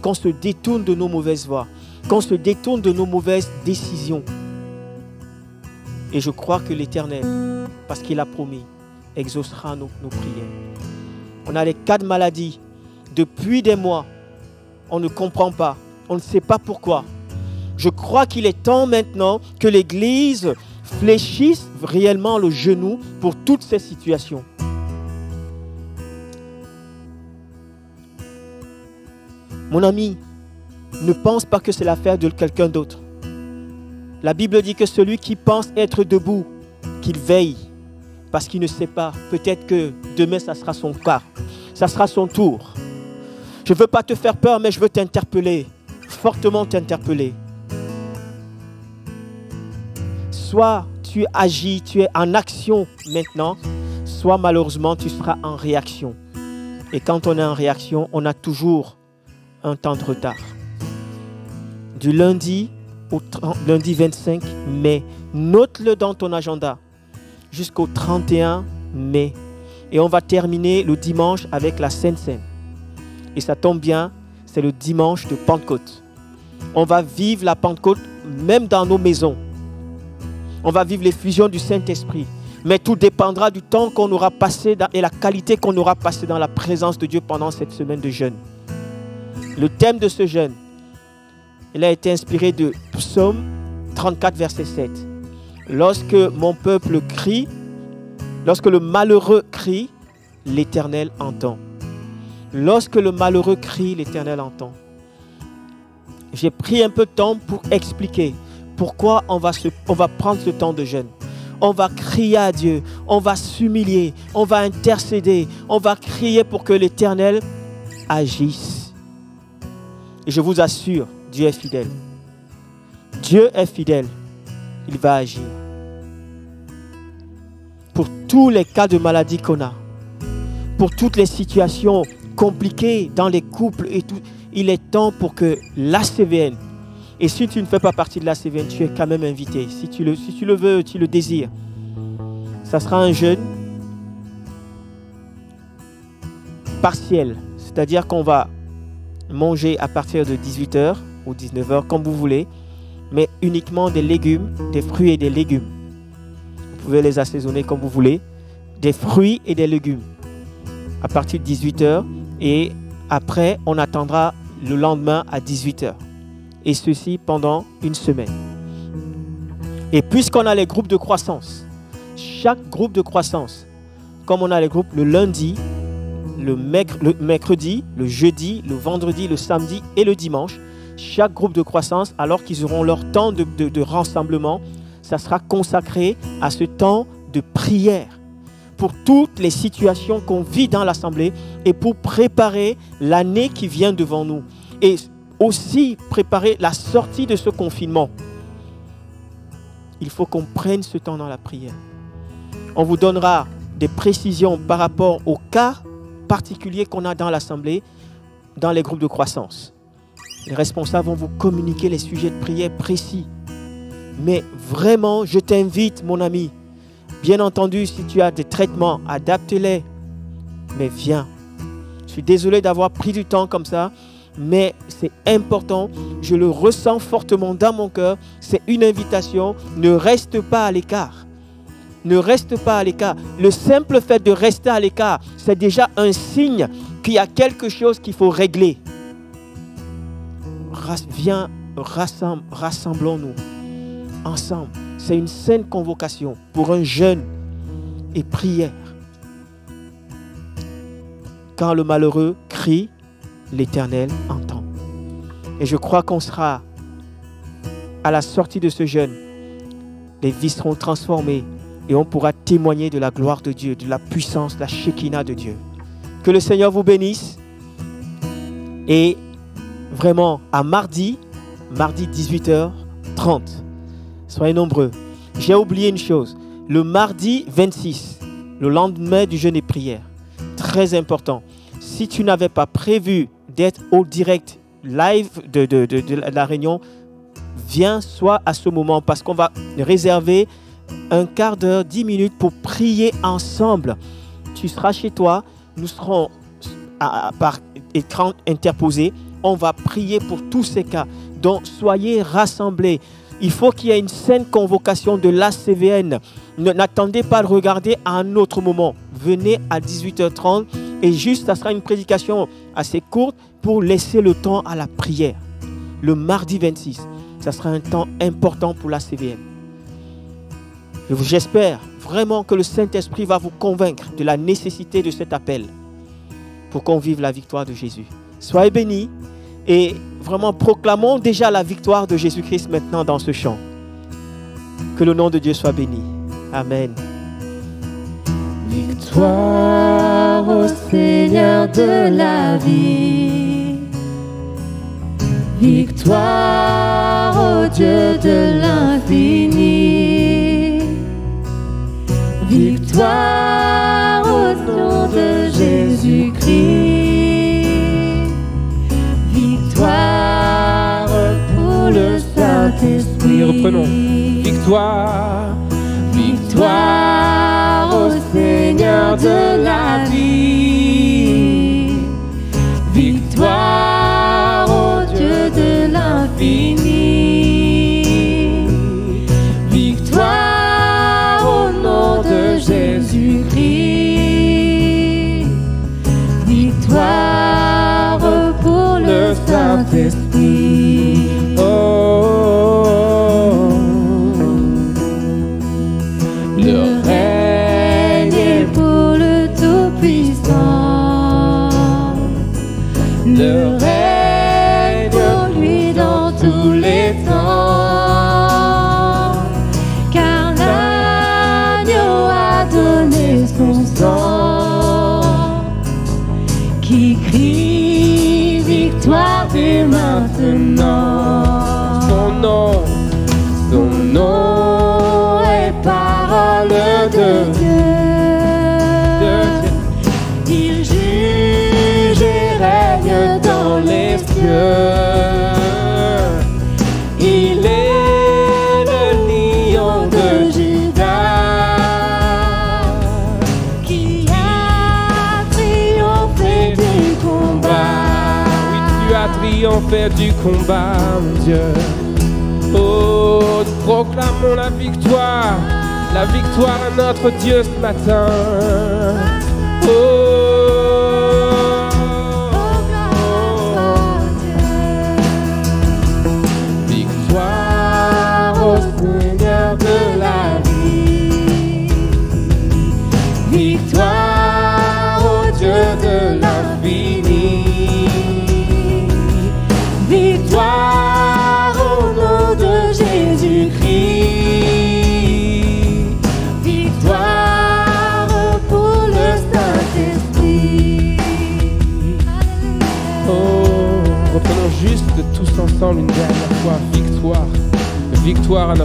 qu'on se détourne de nos mauvaises voies, qu'on se détourne de nos mauvaises décisions. Et je crois que l'Éternel, parce qu'il a promis, exaucera nos prières. On a des cas de maladie depuis des mois. On ne comprend pas. On ne sait pas pourquoi. Je crois qu'il est temps maintenant que l'Église fléchisse réellement le genou pour toutes ces situations. Mon ami, ne pense pas que c'est l'affaire de quelqu'un d'autre. La Bible dit que celui qui pense être debout, qu'il veille, parce qu'il ne sait pas. Peut-être que demain, ça sera son cas. Ça sera son tour. Je ne veux pas te faire peur, mais je veux t'interpeller, fortement t'interpeller. Soit tu agis, tu es en action maintenant, soit malheureusement tu seras en réaction. Et quand on est en réaction, on a toujours un temps de retard. Du lundi au lundi 25 mai, note-le dans ton agenda, jusqu'au 31 mai. Et on va terminer le dimanche avec la Sainte Seine. Et ça tombe bien, c'est le dimanche de Pentecôte. On va vivre la Pentecôte même dans nos maisons. On va vivre l'effusion du Saint-Esprit. Mais tout dépendra du temps qu'on aura passé et la qualité qu'on aura passé dans la présence de Dieu pendant cette semaine de jeûne. Le thème de ce jeûne, il a été inspiré de Psaume 34, verset 7. Lorsque mon peuple crie, lorsque le malheureux crie, l'Éternel entend. Lorsque le malheureux crie, l'Éternel entend. J'ai pris un peu de temps pour expliquer pourquoi on va prendre ce temps de jeûne. On va crier à Dieu, on va s'humilier, on va intercéder, on va crier pour que l'Éternel agisse. Et je vous assure, Dieu est fidèle. Dieu est fidèle. Il va agir. Pour tous les cas de maladie qu'on a, pour toutes les situations compliquées dans les couples et tout, il est temps pour que la CVN, et si tu ne fais pas partie de la CVN, tu es quand même invité. Si tu le veux, tu le désires. Ça sera un jeûne partiel. C'est-à-dire qu'on va manger à partir de 18h ou 19h, comme vous voulez, mais uniquement des légumes, des fruits et des légumes. Vous pouvez les assaisonner comme vous voulez. Des fruits et des légumes. À partir de 18h. Et après, on attendra le lendemain à 18h. Et ceci pendant une semaine. Et puisqu'on a les groupes de croissance, chaque groupe de croissance, comme on a les groupes le lundi, le mercredi, le jeudi, le vendredi, le samedi et le dimanche, chaque groupe de croissance, alors qu'ils auront leur temps de rassemblement, ça sera consacré à ce temps de prière pour toutes les situations qu'on vit dans l'assemblée et pour préparer l'année qui vient devant nous et aussi préparer la sortie de ce confinement. Il faut qu'on prenne ce temps dans la prière. On vous donnera des précisions par rapport aux cas particuliers qu'on a dans l'assemblée, dans les groupes de croissance. Les responsables vont vous communiquer les sujets de prière précis. Mais vraiment, je t'invite, mon ami. Bien entendu, si tu as des traitements, adapte-les. Mais viens. Je suis désolé d'avoir pris du temps comme ça, mais c'est important. Je le ressens fortement dans mon cœur. C'est une invitation. Ne reste pas à l'écart. Ne reste pas à l'écart. Le simple fait de rester à l'écart, c'est déjà un signe qu'il y a quelque chose qu'il faut régler. Viens, rassemblons-nous ensemble. C'est une sainte convocation pour un jeûne et prière. Quand le malheureux crie, l'Éternel entend. Et je crois qu'on sera à la sortie de ce jeûne. Les vies seront transformées et on pourra témoigner de la gloire de Dieu, de la puissance, de la Shekinah de Dieu. Que le Seigneur vous bénisse. Et vraiment, à mardi 18h30. Soyez nombreux. J'ai oublié une chose. Le mardi 26, le lendemain du jeûne et prière. Très important. Si tu n'avais pas prévu d'être au direct live de la réunion, viens soit à ce moment parce qu'on va réserver un quart d'heure, 10 minutes pour prier ensemble. Tu seras chez toi, nous serons par écran interposé. On va prier pour tous ces cas. Donc, soyez rassemblés. Il faut qu'il y ait une saine convocation de l'ACVN. N'attendez pas de regarder à un autre moment. Venez à 18h30 et juste, ça sera une prédication assez courte pour laisser le temps à la prière. Le mardi 26, ça sera un temps important pour l'ACVN. J'espère vraiment que le Saint-Esprit va vous convaincre de la nécessité de cet appel pour qu'on vive la victoire de Jésus. Soyez bénis. Et vraiment proclamons déjà la victoire de Jésus-Christ maintenant dans ce chant. Que le nom de Dieu soit béni. Amen. Victoire au Seigneur de la vie. Victoire au Dieu de l'infini. Victoire au nom de Jésus-Christ. Victoire pour le Saint-Esprit. Reprenons. Victoire. Victoire au Seigneur de la vie. Victoire au Dieu de l'infini. Victoire au nom de Jésus-Christ. Victoire pour le Saint-Esprit. Le règne est pour le Tout-Puissant. Le règne pour lui dans tous les temps. Car l'agneau a donné son sang. Qui crie victoire dès maintenant. Son nom est parole de Dieu. Il juge et règne dans les cieux. Il est le lion de Juda qui a triomphé du combat. Oui, tu as triomphé du combat, mon Dieu. Oh, proclamons la victoire à notre Dieu ce matin. Oh, victoire au Seigneur de la vie.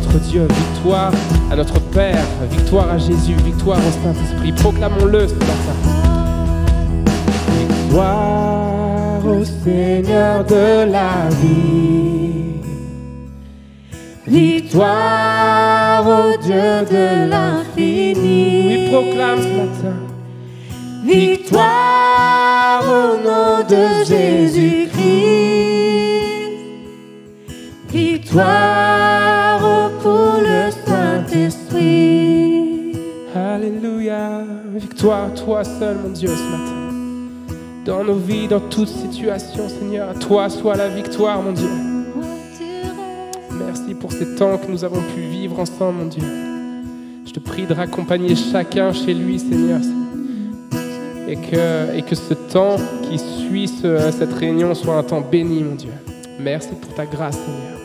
notre Dieu, victoire à notre Père, victoire à Jésus, victoire au Saint-Esprit. Proclamons-le ce matin. Victoire au Seigneur de la vie, victoire au Dieu de l'infini. Oui, proclame ce matin. Victoire au nom de Jésus-Christ, victoire pour le Saint-Esprit. Alléluia, victoire à toi seul, mon Dieu, ce matin. Dans nos vies, dans toute situation, Seigneur, à toi soit la victoire, mon Dieu. Merci pour ces temps que nous avons pu vivre ensemble, mon Dieu. Je te prie de raccompagner chacun chez lui, Seigneur. Et que ce temps qui suit cette réunion soit un temps béni, mon Dieu. Merci pour ta grâce, Seigneur.